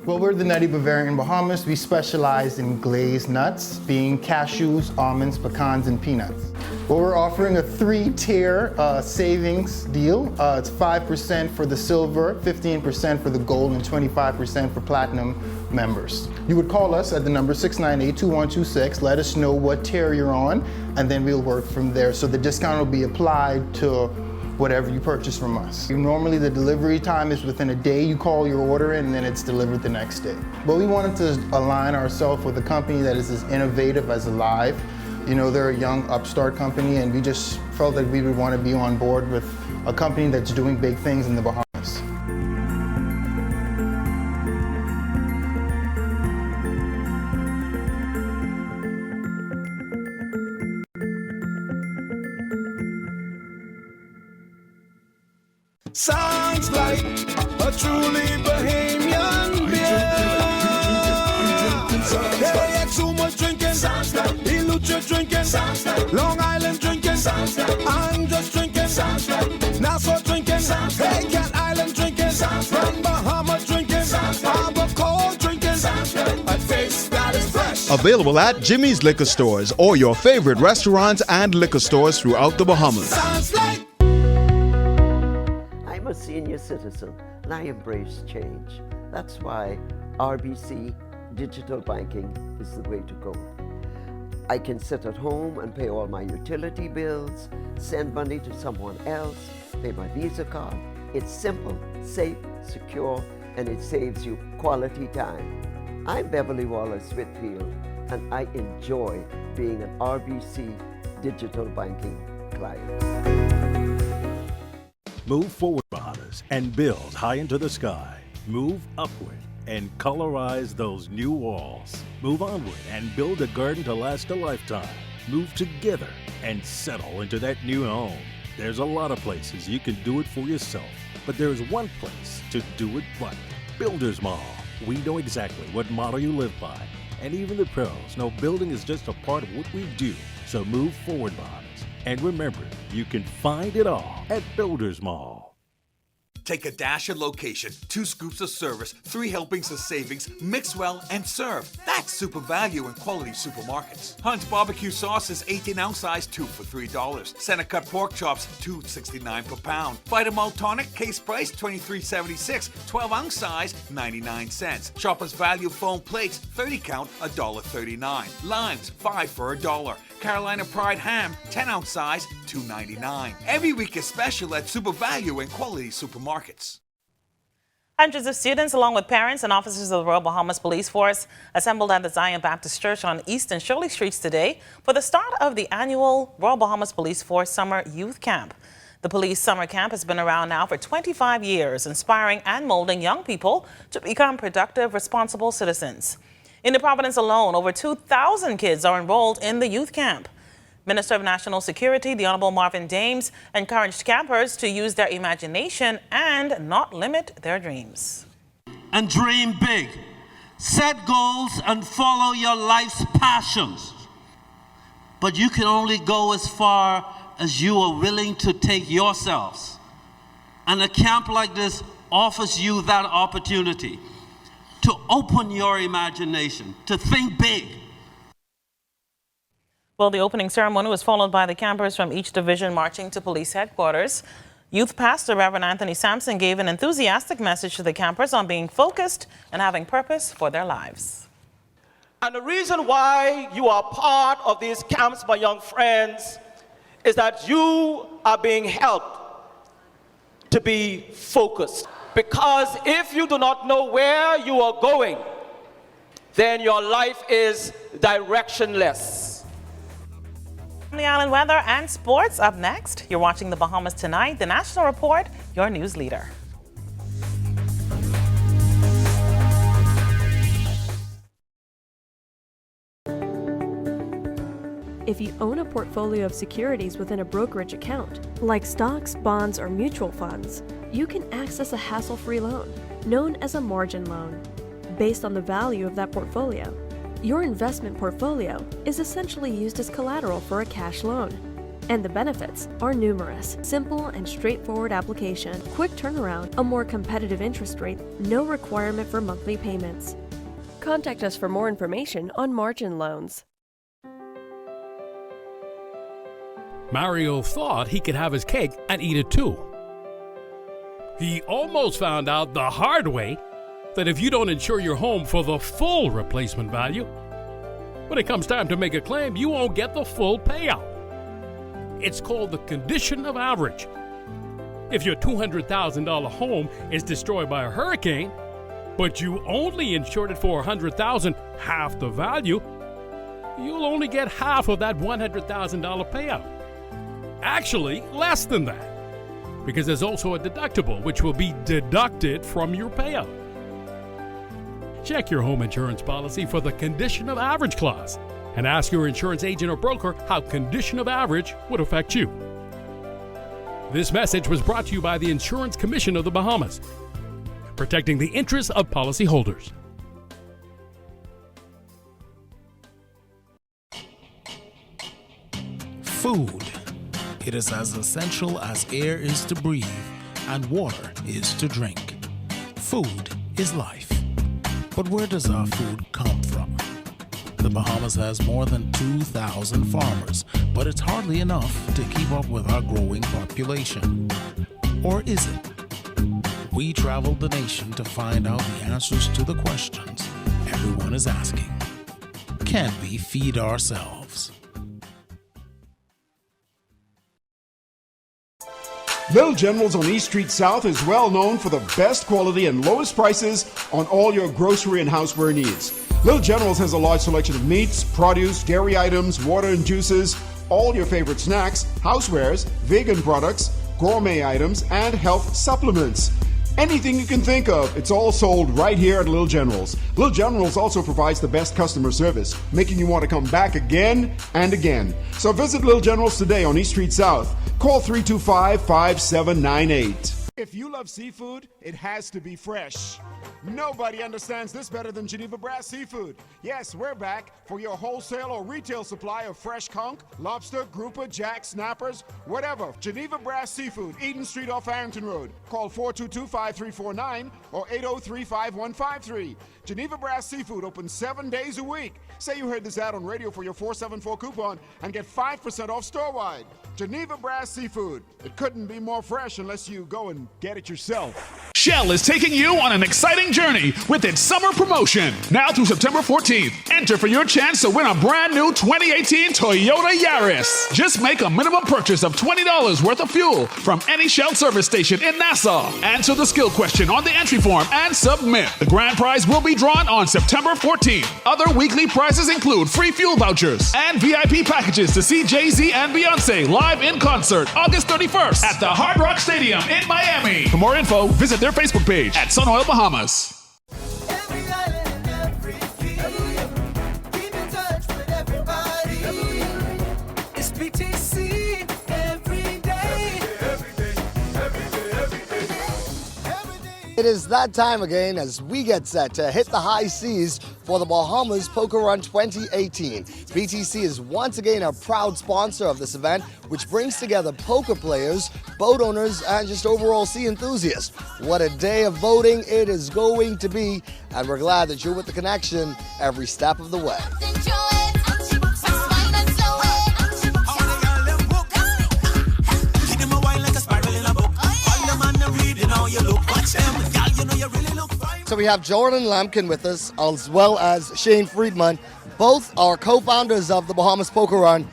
Well, we're the Nutty Bavarian Bahamas. We specialize in glazed nuts, being cashews, almonds, pecans, and peanuts. Well, we're offering a 3-tier savings deal. It's 5% for the silver, 15% for the gold, and 25% for platinum members. You would call us at the number 698-2126, let us know what tier you're on, and then we'll work from there. So the discount will be applied to whatever you purchase from us. Normally the delivery time is within a day. You call your order in and then it's delivered the next day. But we wanted to align ourselves with a company that is as innovative as Alive. You know, they're a young upstart company, and we just felt that we would want to be on board with a company that's doing big things in the Bahamas. Sounds like a truly Bahamian beer. They had too much drinking. Ilucha drinking. Long Island drinking. Andros drinking. Nassau drinking. Hey, Cat Island drinking. From Bahama drinking. Harbor Cold drinking. A taste that is fresh. Available at Jimmy's Liquor Stores or your favorite restaurants and liquor stores throughout the Bahamas. Sounds like I'm a senior citizen and I embrace change. That's why RBC digital banking is the way to go. I can sit at home and pay all my utility bills, send money to someone else, pay my Visa card. It's simple, safe, secure, and it saves you quality time. I'm Beverly Wallace Whitfield, and I enjoy being an RBC digital banking client. Move forward, Bahamas, and build high into the sky. Move upward and colorize those new walls. Move onward and build a garden to last a lifetime. Move together and settle into that new home. There's a lot of places you can do it for yourself, but there's one place to do it right. Builders Mall. We know exactly what motto you live by, and even the pros know building is just a part of what we do. So move forward, Bahamas. And remember, you can find it all at Builders Mall. Take a dash of location, 2 scoops of service, 3 helpings of savings, mix well and serve. That's super value in quality supermarkets. Hunt's barbecue sauces, 18-ounce size, 2 for $3. Center cut pork chops, $2.69 per pound. Vitamalt tonic, case price, $23.76. 12-ounce size, 99 cents. Shoppers Value foam plates, 30 count, $1.39. Limes, 5 for $1. Carolina Pride ham, 10-ounce size, $2.99. Every week is special at Super Value and Quality Supermarkets. Hundreds of students, along with parents and officers of the Royal Bahamas Police Force, assembled at the Zion Baptist Church on East and Shirley Streets today for the start of the annual Royal Bahamas Police Force Summer Youth Camp. The police summer camp has been around now for 25 years, inspiring and molding young people to become productive, responsible citizens. In the Providence alone, over 2,000 kids are enrolled in the youth camp. Minister of National Security, the Honorable Marvin Dames, encouraged campers to use their imagination and not limit their dreams. And dream big. Set goals and follow your life's passions. but you can only go as far as you are willing to take yourselves. And a camp like this offers you that opportunity to open your imagination, to think big. Well, the opening ceremony was followed by the campers from each division marching to police headquarters. Youth Pastor Reverend Anthony Sampson gave an enthusiastic message to the campers on being focused and having purpose for their lives. And the reason why you are part of these camps, my young friends, is that you are being helped to be focused. Because if you do not know where you are going, then your life is directionless. The island weather and sports up next. You're watching the Bahamas Tonight, the National Report, your news leader. If you own a portfolio of securities within a brokerage account, like stocks, bonds, or mutual funds, you can access a hassle-free loan, known as a margin loan, based on the value of that portfolio. Your investment portfolio is essentially used as collateral for a cash loan. And the benefits are numerous. Simple and straightforward application, quick turnaround, a more competitive interest rate, no requirement for monthly payments. Contact us for more information on margin loans. Mario thought he could have his cake and eat it too. He almost found out the hard way that if you don't insure your home for the full replacement value, when it comes time to make a claim, you won't get the full payout. It's called the condition of average. If your $200,000 home is destroyed by a hurricane, but you only insured it for $100,000, half the value, you'll only get half of that $100,000 payout. Actually, less than that, because there's also a deductible which will be deducted from your payout. Check your home insurance policy for the condition of average clause and ask your insurance agent or broker how condition of average would affect you. This message was brought to you by the Insurance Commission of the Bahamas, protecting the interests of policyholders. Food. It is as essential as air is to breathe and water is to drink. Food is life. But where does our food come from? The Bahamas has more than 2,000 farmers, but it's hardly enough to keep up with our growing population. Or is it? We traveled the nation to find out the answers to the questions everyone is asking. Can we feed ourselves? Little Generals on East Street South is well known for the best quality and lowest prices on all your grocery and houseware needs. Little Generals has a large selection of meats, produce, dairy items, water and juices, all your favorite snacks, housewares, vegan products, gourmet items, and health supplements. Anything you can think of, it's all sold right here at Little Generals. Little Generals also provides the best customer service, making you want to come back again and again. So visit Little Generals today on East Street South. Call 325-5798. If you love seafood, it has to be fresh. Nobody understands this better than Geneva Brass Seafood. Yes, we're back for your wholesale or retail supply of fresh conch, lobster, grouper, jack, snappers, whatever. Geneva Brass Seafood, Eden Street off Arrington Road. Call 422-5349 or 803-5153. Geneva Brass Seafood opens 7 days a week. Say you heard this ad on radio for your 474 coupon and get 5% off store-wide. Geneva Brass Seafood. It couldn't be more fresh unless you go and get it yourself. Shell is taking you on an exciting journey with its summer promotion. Now through September 14th, enter for your chance to win a brand new 2018 Toyota Yaris. Just make a minimum purchase of $20 worth of fuel from any Shell service station in Nassau. Answer the skill question on the entry form and submit. The grand prize will be drawn on September 14th. Other weekly prizes include free fuel vouchers and VIP packages to see Jay-Z and Beyonce live in concert August 31st at the Hard Rock Stadium in Miami. For more info, visit their Facebook page at Sunoil Bahamas. It is that time again as we get set to hit the high seas for the Bahamas Poker Run 2018. BTC is once again a proud sponsor of this event, which brings together poker players, boat owners, and just overall sea enthusiasts. What a day of voting it is going to be, and we're glad that you're with the connection every step of the way. So we have Jordan Lampkin with us, as well as Shane Friedman. Both are co-founders of the Bahamas Poker Run.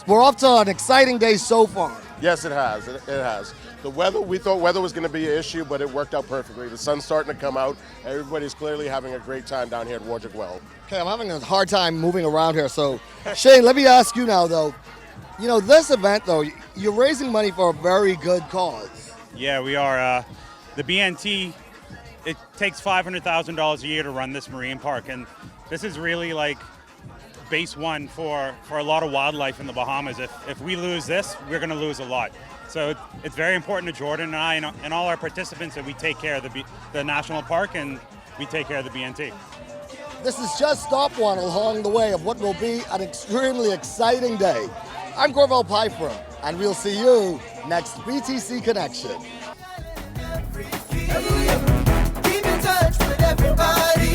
We're off to an exciting day so far. Yes, it has. It has. The weather, we thought weather was going to be an issue, but it worked out perfectly. The sun's starting to come out. Everybody's clearly having a great time down here at Warwick Well. Okay, I'm having a hard time moving around here. So, Shane, let me ask you now, though. You know, this event, though, you're raising money for a very good cause. Yeah, we are. The BNT, it takes $500,000 a year to run this marine park, and this is really like base one for a lot of wildlife in the Bahamas. If we lose this, we're going to lose a lot. So it's very important to Jordan and I and all our participants that we take care of the national park and we take care of the BNT. This is just stop one along the way of what will be an extremely exciting day. I'm Corval Piper, and we'll see you next BTC Connection. Keep in touch with everybody.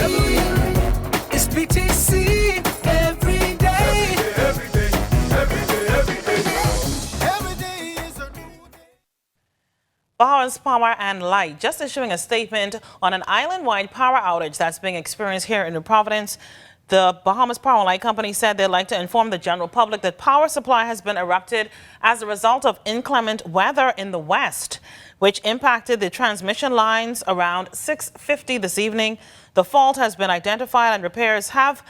It's BTC every day. Every day, every day, every day. Every day is a new day. Bahamas Power and Light just issuing a statement on an island-wide power outage that's being experienced here in New Providence. The Bahamas Power and Light Company said they'd like to inform the general public that power supply has been interrupted as a result of inclement weather in the west, which impacted the transmission lines around 6:50 this evening. The fault has been identified and repairs have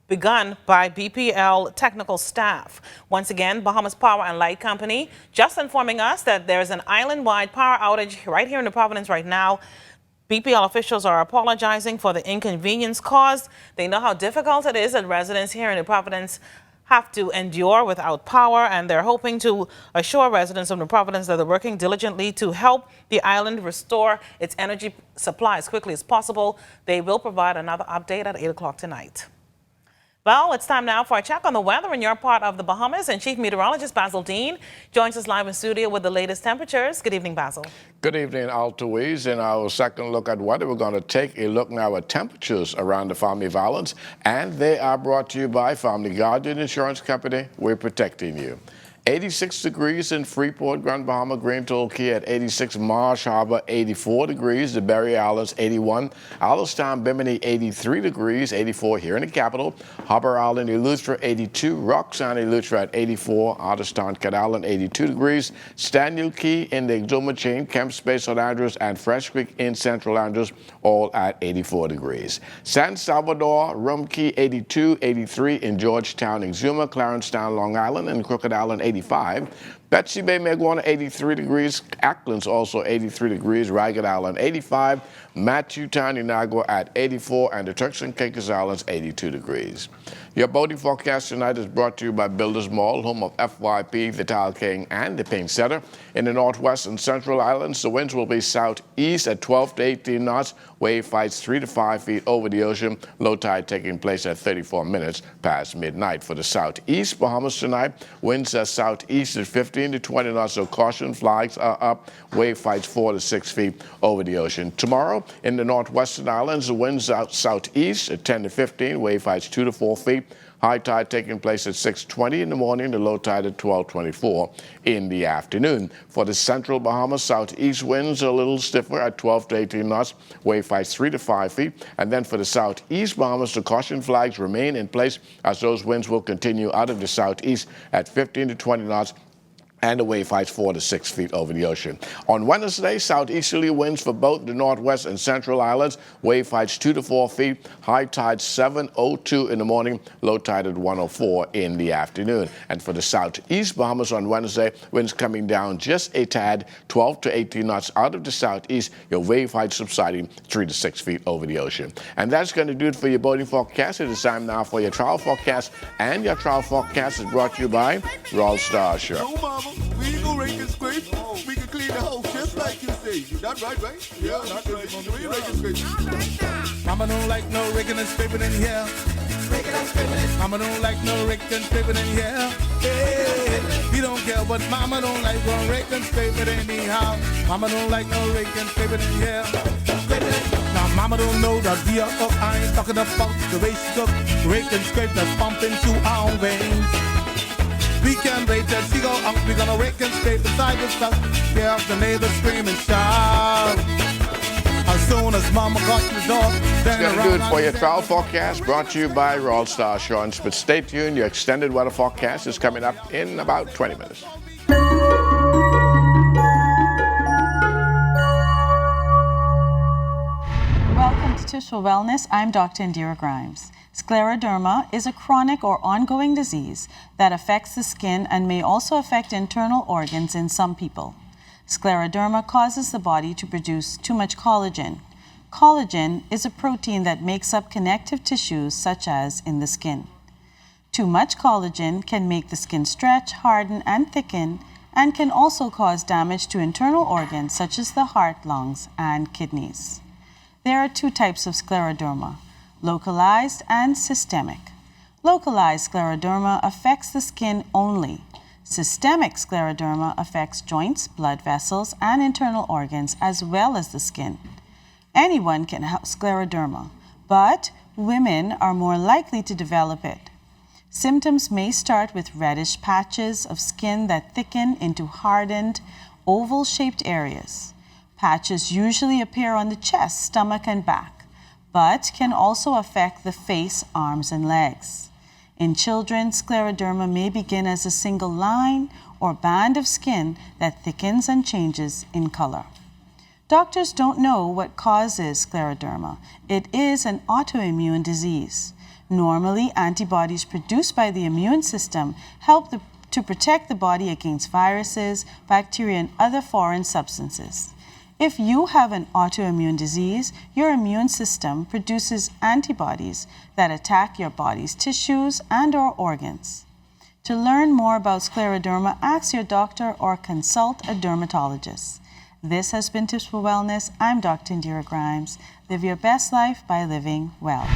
begun by BPL technical staff. Once again, Bahamas Power and Light Company just informing us that there's an island-wide power outage right here in New Providence right now. BPL officials are apologizing for the inconvenience caused. They know how difficult it is that residents here in New Providence have to endure without power, and they're hoping to assure residents of New Providence that they're working diligently to help the island restore its energy supply as quickly as possible. They will provide another update at 8 o'clock tonight. Well, it's time now for a check on the weather in your part of the Bahamas, and Chief Meteorologist Basil Dean joins us live in studio with the latest temperatures. Good evening, Basil. Good evening, Altoise. In our second look at weather, we're going to take a look now at temperatures around the Family Islands, and they are brought to you by Family Guardian Insurance Company. We're protecting you. 86 degrees in Freeport, Grand Bahama, Green Toll Key at 86, Marsh Harbor 84 degrees, the Berry Islands 81, Allenstown, Bimini 83 degrees, 84 here in the capital, Harbour Island, Eleuthera 82, Roxanne, Eleuthera at 84, Otterstown, Cat Island 82 degrees, Stanley Key in the Exuma Chain, Kemp Space on Andros, and Fresh Creek in Central Andros, all at 84 degrees. San Salvador, Rum Key 82, 83 in Georgetown, Exuma, Clarencetown, Long Island, and Crooked Island 85. Betsy Bay, Meguana 83 degrees, Acklands also 83 degrees, Ragged Island 85, Matthewtown, Inagua at 84, and the Turks and Caicos Islands 82 degrees. Your boating forecast tonight is brought to you by Builders Mall, home of FYP, the Tile King, and the Paint Center. In the Northwest and Central Islands, the winds will be southeast at 12 to 18 knots, wave heights 3 to 5 feet over the ocean, low tide taking place at 34 minutes past midnight. For the southeast Bahamas tonight, winds at southeast at 15 to 20 knots, so caution, flags are up, wave heights 4 to 6 feet over the ocean. Tomorrow, in the Northwestern Islands, the winds out southeast at 10 to 15, wave heights 2 to 4 feet. High tide taking place at 6:20 in the morning, the low tide at 12:24 in the afternoon. For the central Bahamas, southeast winds a little stiffer at 12 to 18 knots, wave heights 3 to 5 feet. And then for the southeast Bahamas, the caution flags remain in place as those winds will continue out of the southeast at 15 to 20 knots, and the wave heights 4 to 6 feet over the ocean. On Wednesday, southeasterly winds for both the Northwest and Central Islands, wave heights 2 to 4 feet, high tide 7:02 in the morning, low tide at 1:04 in the afternoon. And for the southeast Bahamas on Wednesday, winds coming down just a tad, 12 to 18 knots out of the southeast, your wave height subsiding 3 to 6 feet over the ocean. And that's going to do it for your boating forecast. It is time now for your travel forecast, and your travel forecast is brought to you by Royal Star Show. We go rake and scrape. We can clean the house just like you say. That's right? Yeah, that's right. We rake and scrape. Mama don't like no raking and scraping in here. Mama don't like no raking and scraping in here. Hey, we don't care, but Mama don't like no raking and scraping anyhow. Mama don't like no raking and scraping in here. Now Mama don't know that we are up. I ain't talking about the way she cook. Rake and scrape that's pumping through our veins. We can't wait till she go up. We're gonna rake and scrape beside the stuff. Hear the neighbors scream and shout. As soon as Mama got to the door, That's going to do it for your travel forecast, brought to you by Royal Star Assurance. But stay tuned, your extended weather forecast is coming up in about 20 minutes. Welcome to Tips for Wellness. I'm Dr. Indira Grimes. Scleroderma is a chronic or ongoing disease that affects the skin and may also affect internal organs in some people. Scleroderma causes the body to produce too much collagen. Collagen is a protein that makes up connective tissues such as in the skin. Too much collagen can make the skin stretch, harden, and thicken, and can also cause damage to internal organs such as the heart, lungs, and kidneys. There are two types of scleroderma, localized and systemic. Localized scleroderma affects the skin only. Systemic scleroderma affects joints, blood vessels, and internal organs as well as the skin. Anyone can have scleroderma, but women are more likely to develop it. Symptoms may start with reddish patches of skin that thicken into hardened, oval-shaped areas. Patches usually appear on the chest, stomach, and back, but can also affect the face, arms, and legs. In children, scleroderma may begin as a single line or band of skin that thickens and changes in color. Doctors don't know what causes scleroderma. It is an autoimmune disease. Normally, antibodies produced by the immune system help to protect the body against viruses, bacteria, and other foreign substances. If you have an autoimmune disease, your immune system produces antibodies that attack your body's tissues and/or organs. To learn more about scleroderma, ask your doctor or consult a dermatologist. This has been Tips for Wellness. I'm Dr. Indira Grimes. Live your best life by living well.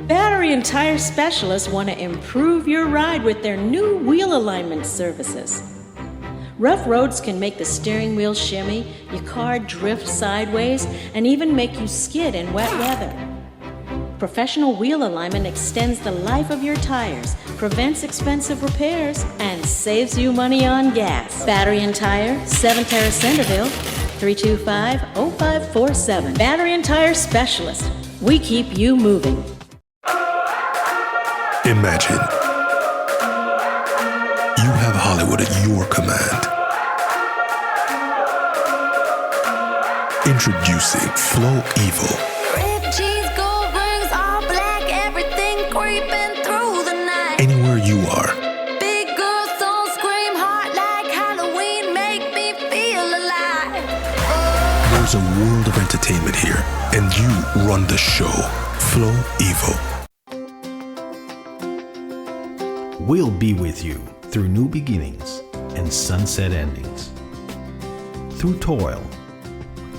Battery and tire specialists want to improve your ride with their new wheel alignment services. Rough roads can make the steering wheel shimmy, your car drift sideways, and even make you skid in wet weather. Professional wheel alignment extends the life of your tires, prevents expensive repairs, and saves you money on gas. Battery and Tire, 7 Terrace, Centerville, 325-0547. Battery and Tire Specialist. We keep you moving. Imagine you have Hollywood at your command. Introducing Flow Evil. Red cheese, gold rings, all black, everything creeping through the night. Anywhere you are, Big girl song scream hard like Halloween, make me feel alive. there's a world of entertainment here, and you run the show. Flow Evil. We'll be with you through new beginnings and sunset endings, through toil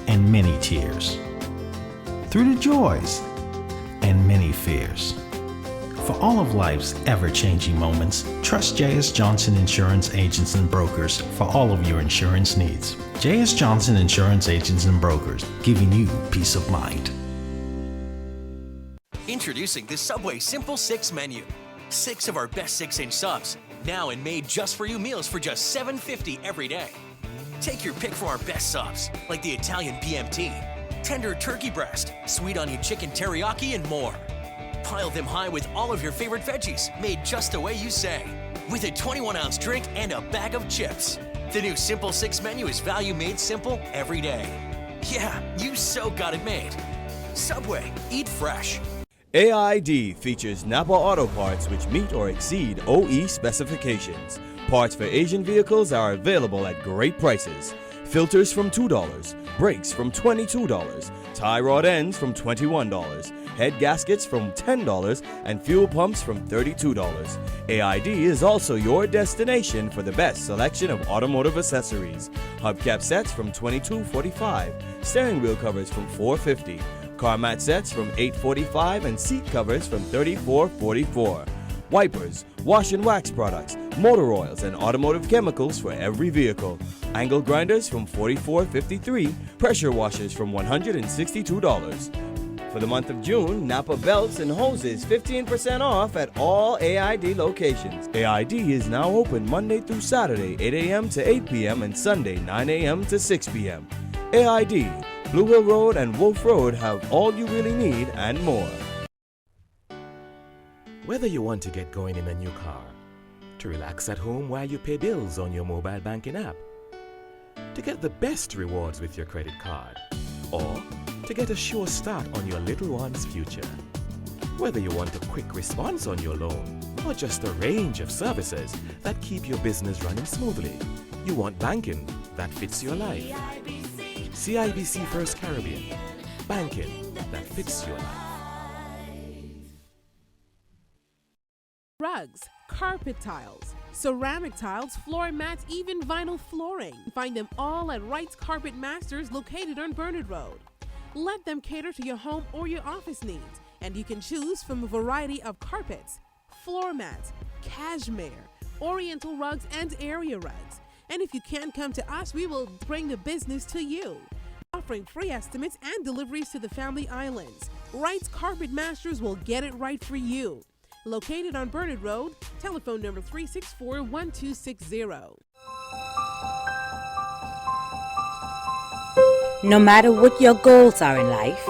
and many tears, through the joys fares. For all of life's ever-changing moments, trust J.S. Johnson Insurance Agents and Brokers for all of your insurance needs. J.S. Johnson Insurance Agents and Brokers, giving you peace of mind. Introducing the Subway Simple 6 menu. 6 of our best 6-inch subs, now and made just for you meals for just $7.50 every day. Take your pick from our best subs, like the Italian BMT, tender turkey breast, sweet onion chicken teriyaki, and more. Pile them high with all of your favorite veggies, made just the way you say, with a 21-ounce drink and a bag of chips. The new Simple 6 menu is value made simple every day. Yeah, you so got it made. Subway, eat fresh. AID features Napa Auto Parts which meet or exceed OE specifications. Parts for Asian vehicles are available at great prices. Filters from $2, brakes from $22, tie rod ends from $21, head gaskets from $10, and fuel pumps from $32. AID is also your destination for the best selection of automotive accessories. Hubcap sets from $22.45, steering wheel covers from $4.50, car mat sets from $8.45, and seat covers from $34.44. Wipers, wash and wax products, motor oils, and automotive chemicals for every vehicle. Angle grinders from $44.53, pressure washers from $162. For the month of June, Napa belts and hoses 15% off at all AID locations. AID is now open Monday through Saturday, 8 a.m. to 8 p.m. and Sunday, 9 a.m. to 6 p.m. AID, Blue Hill Road and Wolf Road have all you really need and more. Whether you want to get going in a new car, to relax at home while you pay bills on your mobile banking app, to get the best rewards with your credit card, or to get a sure start on your little one's future. Whether you want a quick response on your loan, or just a range of services that keep your business running smoothly, you want banking that fits your life. CIBC First Caribbean, banking that fits your life. Rugs, carpet tiles, ceramic tiles, floor mats, even vinyl flooring. Find them all at Wright's Carpet Masters located on Bernard Road. Let them cater to your home or your office needs, and you can choose from a variety of carpets, floor mats, cashmere, oriental rugs, and area rugs. And if you can't come to us, we will bring the business to you. Offering free estimates and deliveries to the Family Islands. Wright's Carpet Masters will get it right for you. Located on Bernard Road, telephone number 364-1260. No matter what your goals are in life,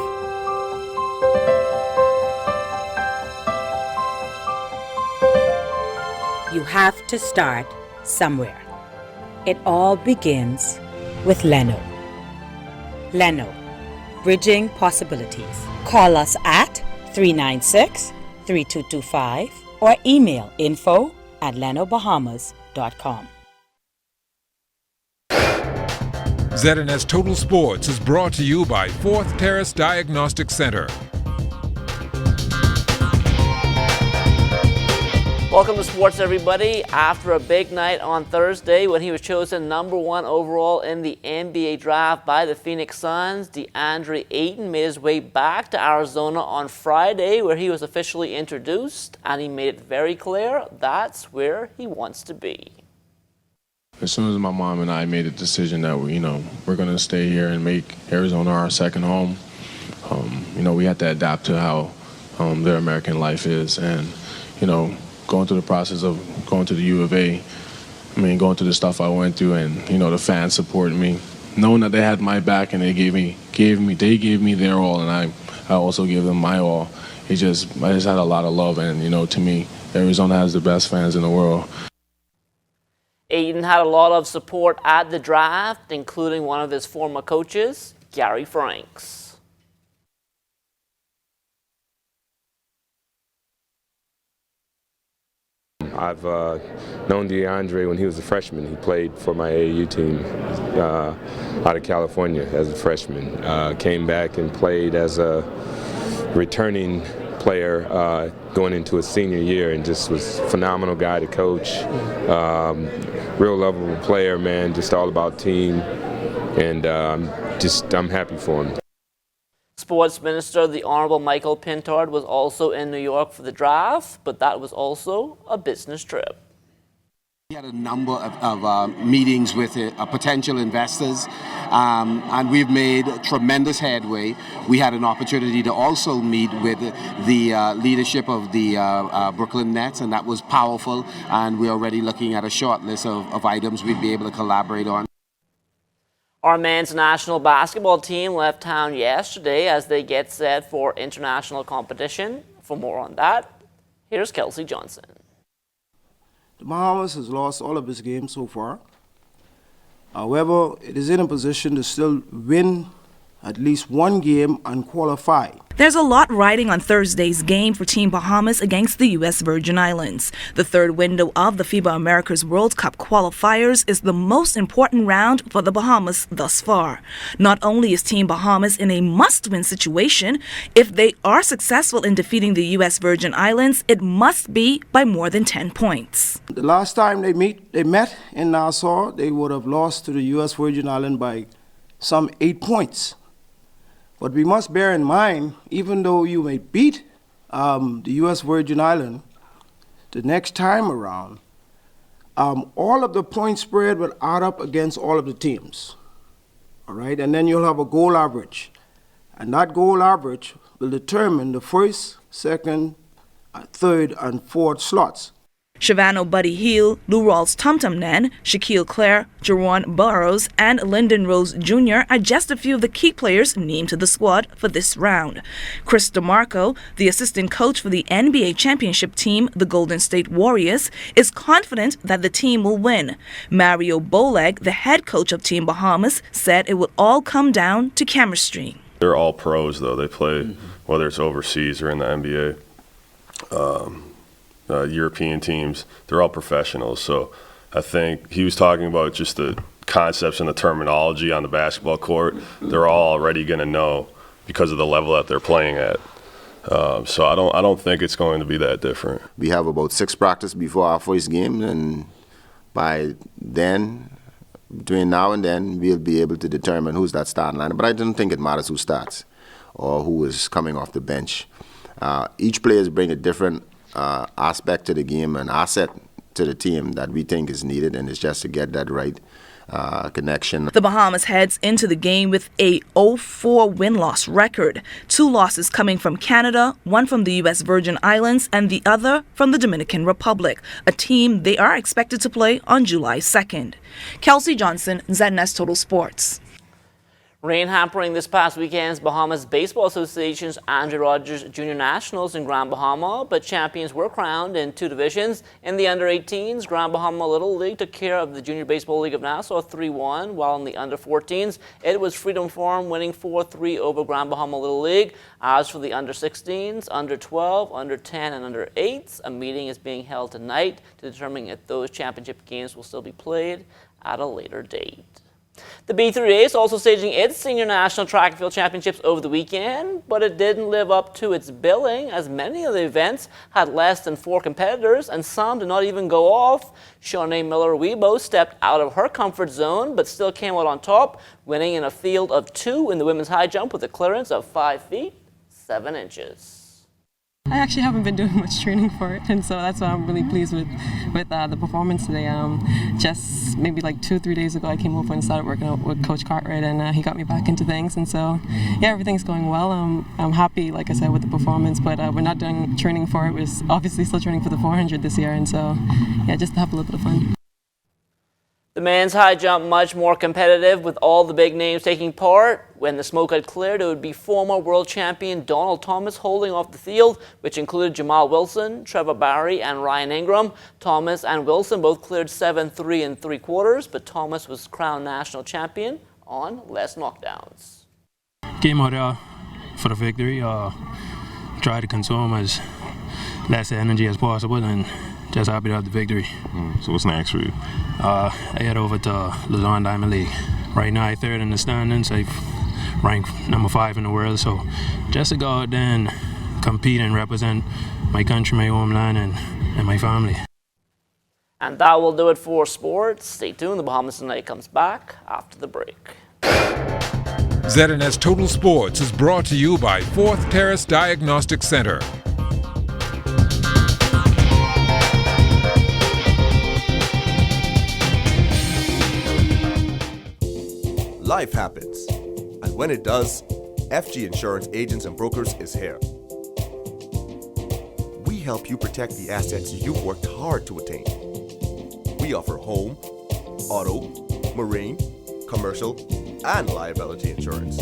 you have to start somewhere. It all begins with Leno. Leno, bridging possibilities. Call us at 396-3225 or email info@lenobahamas.com. ZNS Total Sports is brought to you by Fourth Terrace Diagnostic Center. Welcome to sports, everybody. After a big night on Thursday when he was chosen #1 overall in the NBA draft by the Phoenix Suns, DeAndre Ayton made his way back to Arizona on Friday where he was officially introduced, and he made it very clear that's where he wants to be. As soon as my mom and I made a decision that we're going to stay here and make Arizona our second home, we had to adapt to how their American life is, and going through the process of going to the U of A, going through the stuff I went through, and the fans supporting me, knowing that they had my back and they gave me their all, and I also gave them my all. I just had a lot of love, and to me, Arizona has the best fans in the world. Ayton had a lot of support at the draft, including one of his former coaches, Gary Franks. I've known DeAndre when he was a freshman. He played for my AAU team out of California as a freshman. Came back and played as a returning player going into a senior year, and just was a phenomenal guy to coach. Real lovable player, man, just all about team, and I'm happy for him. Sports Minister, the Honorable Michael Pintard, was also in New York for the draft, but that was also a business trip. We had a number of meetings with potential investors, and we've made tremendous headway. We had an opportunity to also meet with the leadership of the Brooklyn Nets, and that was powerful, and we're already looking at a short list of items we'd be able to collaborate on. Our men's national basketball team left town yesterday as they get set for international competition. For more on that, here's Kelsey Johnson. The Bahamas has lost all of its games so far. However, it is in a position to still win at least one game and qualify. There's a lot riding on Thursday's game for Team Bahamas against the U.S. Virgin Islands. The third window of the FIBA Americas World Cup qualifiers is the most important round for the Bahamas thus far. Not only is Team Bahamas in a must-win situation, if they are successful in defeating the U.S. Virgin Islands, it must be by more than 10 points. The last time they met in Nassau, they would have lost to the U.S. Virgin Islands by some 8 points. But we must bear in mind, even though you may beat the U.S. Virgin Islands the next time around, all of the point spread will add up against all of the teams. All right, and then you'll have a goal average. And that goal average will determine the first, second, third, and fourth slots. Shavano Buddy Hill, Lou Rawls Tum Tum Nen, Shaquille Clare, Jerron Burrows, and Lyndon Rose Jr. are just a few of the key players named to the squad for this round. Chris DeMarco, the assistant coach for the NBA championship team, the Golden State Warriors, is confident that the team will win. Mario Boleg, the head coach of Team Bahamas, said it will all come down to chemistry. They're all pros, though. They play, whether it's overseas or in the NBA. European teams, they're all professionals. So I think he was talking about just the concepts and the terminology on the basketball court. They're all already going to know because of the level that they're playing at. So I don't think it's going to be that different. We have about 6 practices before our first game, and by then, between now and then, we'll be able to determine who's that starting lineup. But I don't think it matters who starts or who is coming off the bench. Each player brings a different aspect to the game, an asset to the team that we think is needed, and it's just to get that right connection. The Bahamas heads into the game with a 0-4 win-loss record. 2 losses coming from Canada, 1 from the U.S. Virgin Islands, and the other from the Dominican Republic, a team they are expected to play on July 2nd. Kelsey Johnson, ZNS Total Sports. Rain hampering this past weekend's Bahamas Baseball Association's Andre Rogers Junior Nationals in Grand Bahama, but champions were crowned in 2 divisions. In the under-18s, Grand Bahama Little League took care of the Junior Baseball League of Nassau 3-1, while in the under-14s, it was Freedom Farm winning 4-3 over Grand Bahama Little League. As for the under-16s, under-12, under-10, and under-8s, a meeting is being held tonight to determine if those championship games will still be played at a later date. The B3A is also staging its Senior National Track and Field Championships over the weekend, but it didn't live up to its billing, as many of the events had less than 4 competitors, and some did not even go off. Shawnee Miller-Weibo stepped out of her comfort zone, but still came out on top, winning in a field of 2 in the women's high jump with a clearance of 5 feet, 7 inches. I actually haven't been doing much training for it, and so that's why I'm really pleased with the performance today. Just maybe like 2-3 days ago, I came over and started working out with Coach Cartwright, and he got me back into things. And so, yeah, everything's going well. I'm happy, like I said, with the performance, but we're not doing training for it. We're obviously still training for the 400 this year, and so, yeah, just to have a little bit of fun. The men's high jump much more competitive with all the big names taking part. When the smoke had cleared, it would be former world champion Donald Thomas holding off the field, which included Jamal Wilson, Trevor Barry, and Ryan Ingram. Thomas and Wilson both cleared 7.3 3/4, but Thomas was crowned national champion on less knockdowns. Came out there for the victory. Try to consume as less energy as possible, and just happy to have the victory. So what's next for you? I head over to Luzon Diamond League. Right now, I'm 3rd in the standings. I've ranked number 5 in the world. So just to go out there and compete and represent my country, my homeland, and my family. And that will do it for sports. Stay tuned. The Bahamas Tonight comes back after the break. ZNS Total Sports is brought to you by 4th Terrace Diagnostic Center. Life happens, and when it does, FG Insurance Agents and Brokers is here. We help you protect the assets you've worked hard to attain. We offer home, auto, marine, commercial, and liability insurance.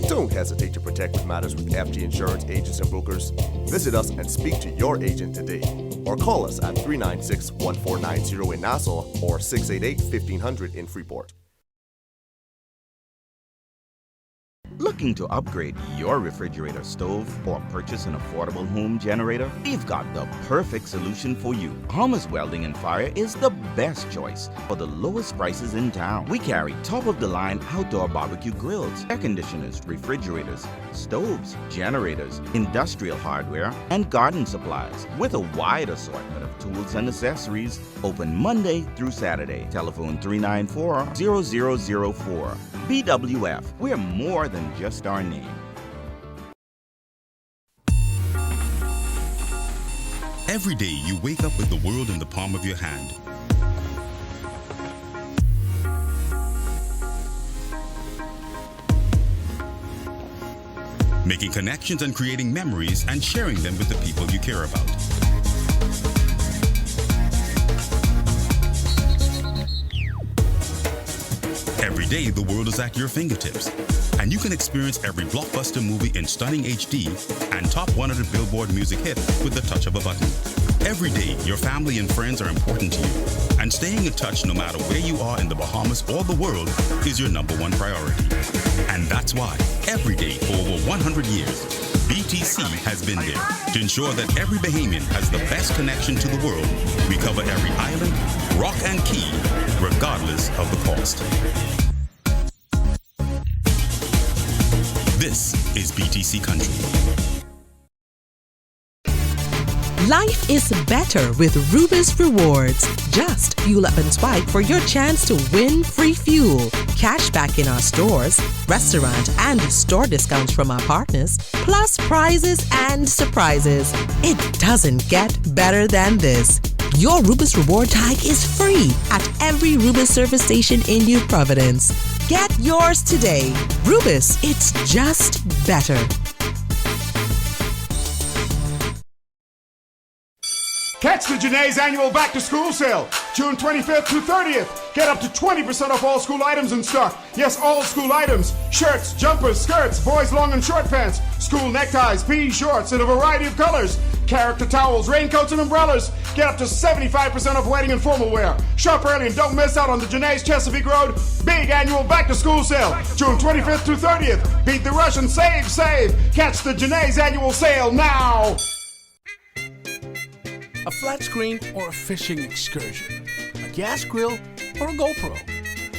Don't hesitate to protect what matters with FG Insurance Agents and Brokers. Visit us and speak to your agent today, or call us at 396-1490 in Nassau or 688-1500 in Freeport. Looking to upgrade your refrigerator stove or purchase an affordable home generator? We've got the perfect solution for you. Bahamas Welding and Fire is the best choice for the lowest prices in town. We carry top-of-the-line outdoor barbecue grills, air conditioners, refrigerators, stoves, generators, industrial hardware, and garden supplies with a wide assortment of tools and accessories. Open Monday through Saturday. Telephone 394-0004. BWF, we're more than just our name. Every day you wake up with the world in the palm of your hand. Making connections and creating memories and sharing them with the people you care about. Every day, the world is at your fingertips, and you can experience every blockbuster movie in stunning HD and top 100 Billboard music hit with the touch of a button. Every day, your family and friends are important to you, and staying in touch no matter where you are in the Bahamas or the world is your #1 priority. And that's why, every day for over 100 years, BTC has been there to ensure that every Bahamian has the best connection to the world. We cover every island, rock, and key, regardless of the cost. This is BTC Country. Life is better with Rubis Rewards. Just fuel up and swipe for your chance to win free fuel, cash back in our stores, restaurant and store discounts from our partners, plus prizes and surprises. It doesn't get better than this. Your Rubis Reward tag is free at every Rubis service station in New Providence. Get yours today. Rubis, it's just better. Catch the Janae's annual back-to-school sale, June 25th through 30th. Get up to 20% off all school items in stock. Yes, all school items. Shirts, jumpers, skirts, boys' long and short pants, school neckties, PE shorts in a variety of colors, character towels, raincoats, and umbrellas. Get up to 75% off wedding and formal wear. Shop early and don't miss out on the Janae's Chesapeake Road big annual back-to-school sale, June 25th through 30th. Beat the rush and save, save. Catch the Janae's annual sale now. A flat screen or a fishing excursion, a gas grill or a GoPro.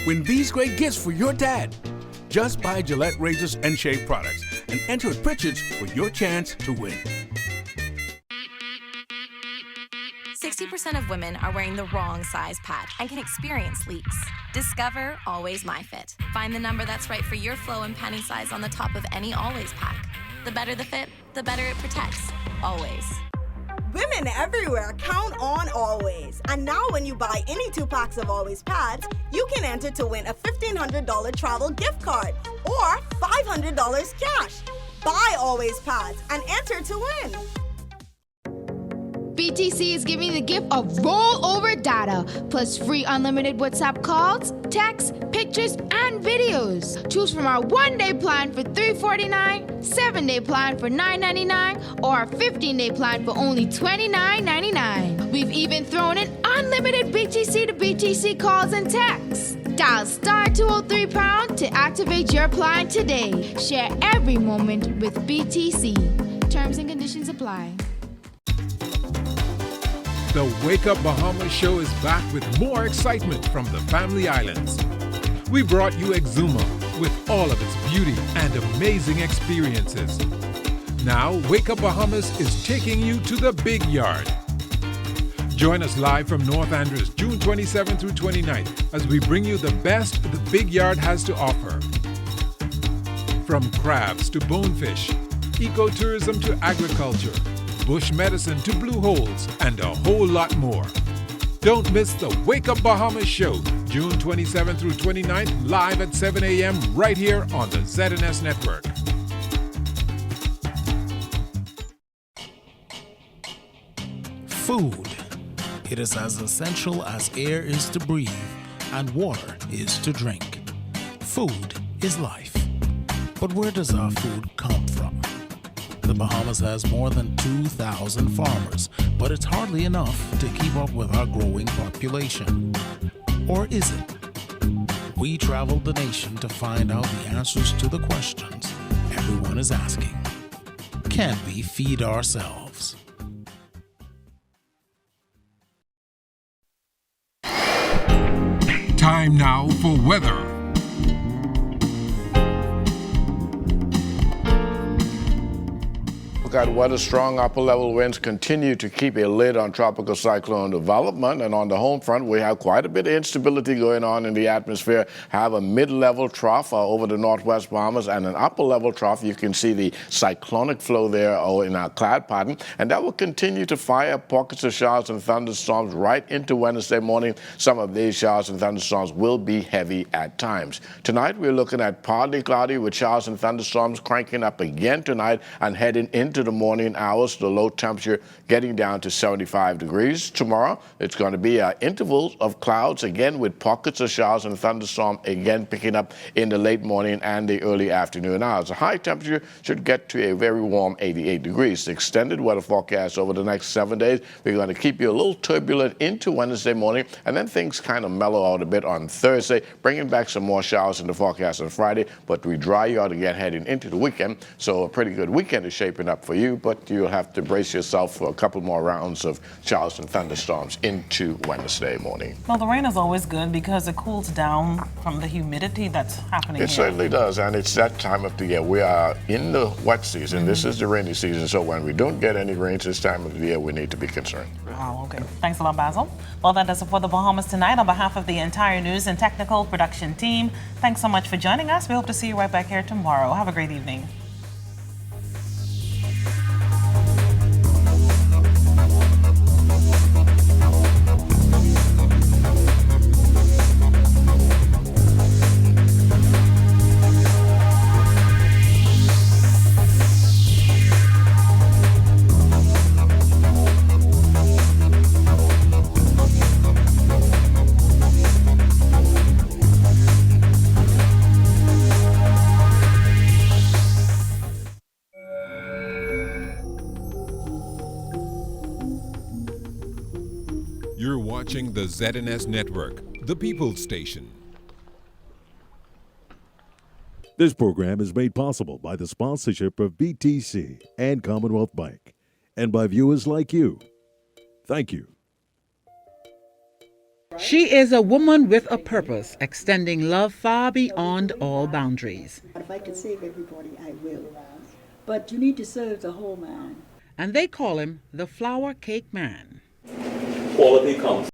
Win these great gifts for your dad. Just buy Gillette razors and shave products and enter at Pritchard's for your chance to win. 60% of women are wearing the wrong size pad and can experience leaks. Discover Always MyFit. Find the number that's right for your flow and panty size on the top of any Always pack. The better the fit, the better it protects. Always. Women everywhere count on Always. And now when you buy any 2 packs of Always pads, you can enter to win a $1,500 travel gift card or $500 cash. Buy Always pads and enter to win. BTC is giving the gift of rollover data, plus free unlimited WhatsApp calls, texts, pictures, and videos. Choose from our 1-day plan for $349, 7-day plan for $999, or a 15-day plan for only $29.99. We've even thrown in unlimited BTC to BTC calls and texts. Dial *203# to activate your plan today. Share every moment with BTC. Terms and conditions apply. The Wake Up Bahamas show is back with more excitement from the Family Islands. We brought you Exuma with all of its beauty and amazing experiences. Now, Wake Up Bahamas is taking you to the Big Yard. Join us live from North Andros, June 27th through 29th, as we bring you the best the Big Yard has to offer. From crabs to bonefish, ecotourism to agriculture, bush medicine to blue holes, and a whole lot more. Don't miss the Wake Up Bahamas show, June 27th through 29th, live at 7 a.m. right here on the ZNS Network. Food. It is as essential as air is to breathe and water is to drink. Food is life. But where does our food come from? The Bahamas has more than 2,000 farmers, but it's hardly enough to keep up with our growing population. Or is it? We traveled the nation to find out the answers to the questions everyone is asking. Can we feed ourselves? Time now for weather. Look at weather. Strong upper level winds continue to keep a lid on tropical cyclone development, and on the home front we have quite a bit of instability going on in the atmosphere. Have a mid-level trough over the northwest Bahamas and an upper level trough. You can see the cyclonic flow there in our cloud pattern, and that will continue to fire pockets of showers and thunderstorms right into Wednesday morning. Some of these showers and thunderstorms will be heavy at times. Tonight we're looking at partly cloudy with showers and thunderstorms cranking up again tonight and heading into the morning hours, the low temperature getting down to 75 degrees. Tomorrow, it's going to be intervals of clouds again with pockets of showers and thunderstorm again picking up in the late morning and the early afternoon hours. The high temperature should get to a very warm 88 degrees. The extended weather forecast over the next 7 days, we're going to keep you a little turbulent into Wednesday morning, and then things kind of mellow out a bit on Thursday, bringing back some more showers in the forecast on Friday, but we dry you out again heading into the weekend. So a pretty good weekend is shaping up for you, but you'll have to brace yourself for a couple more rounds of showers and thunderstorms into Wednesday morning. Well, the rain is always good because it cools down from the humidity that's happening It certainly does, and it's that time of the year. We are in the wet season. This is the rainy season, so when we don't get any rains this time of the year, we need to be concerned. Wow, okay. Thanks a lot, Basil. Well, that does it for the Bahamas tonight. On behalf of the entire news and technical production team, thanks so much for joining us. We hope to see you right back here tomorrow. Have a great evening. You're watching the ZNS Network, the People's Station. This program is made possible by the sponsorship of BTC and Commonwealth Bank, and by viewers like you. Thank you. She is a woman with a purpose, extending love far beyond all boundaries. If I could save everybody, I will. But you need to serve the whole man. And they call him the Flower Cake Man. Quality comes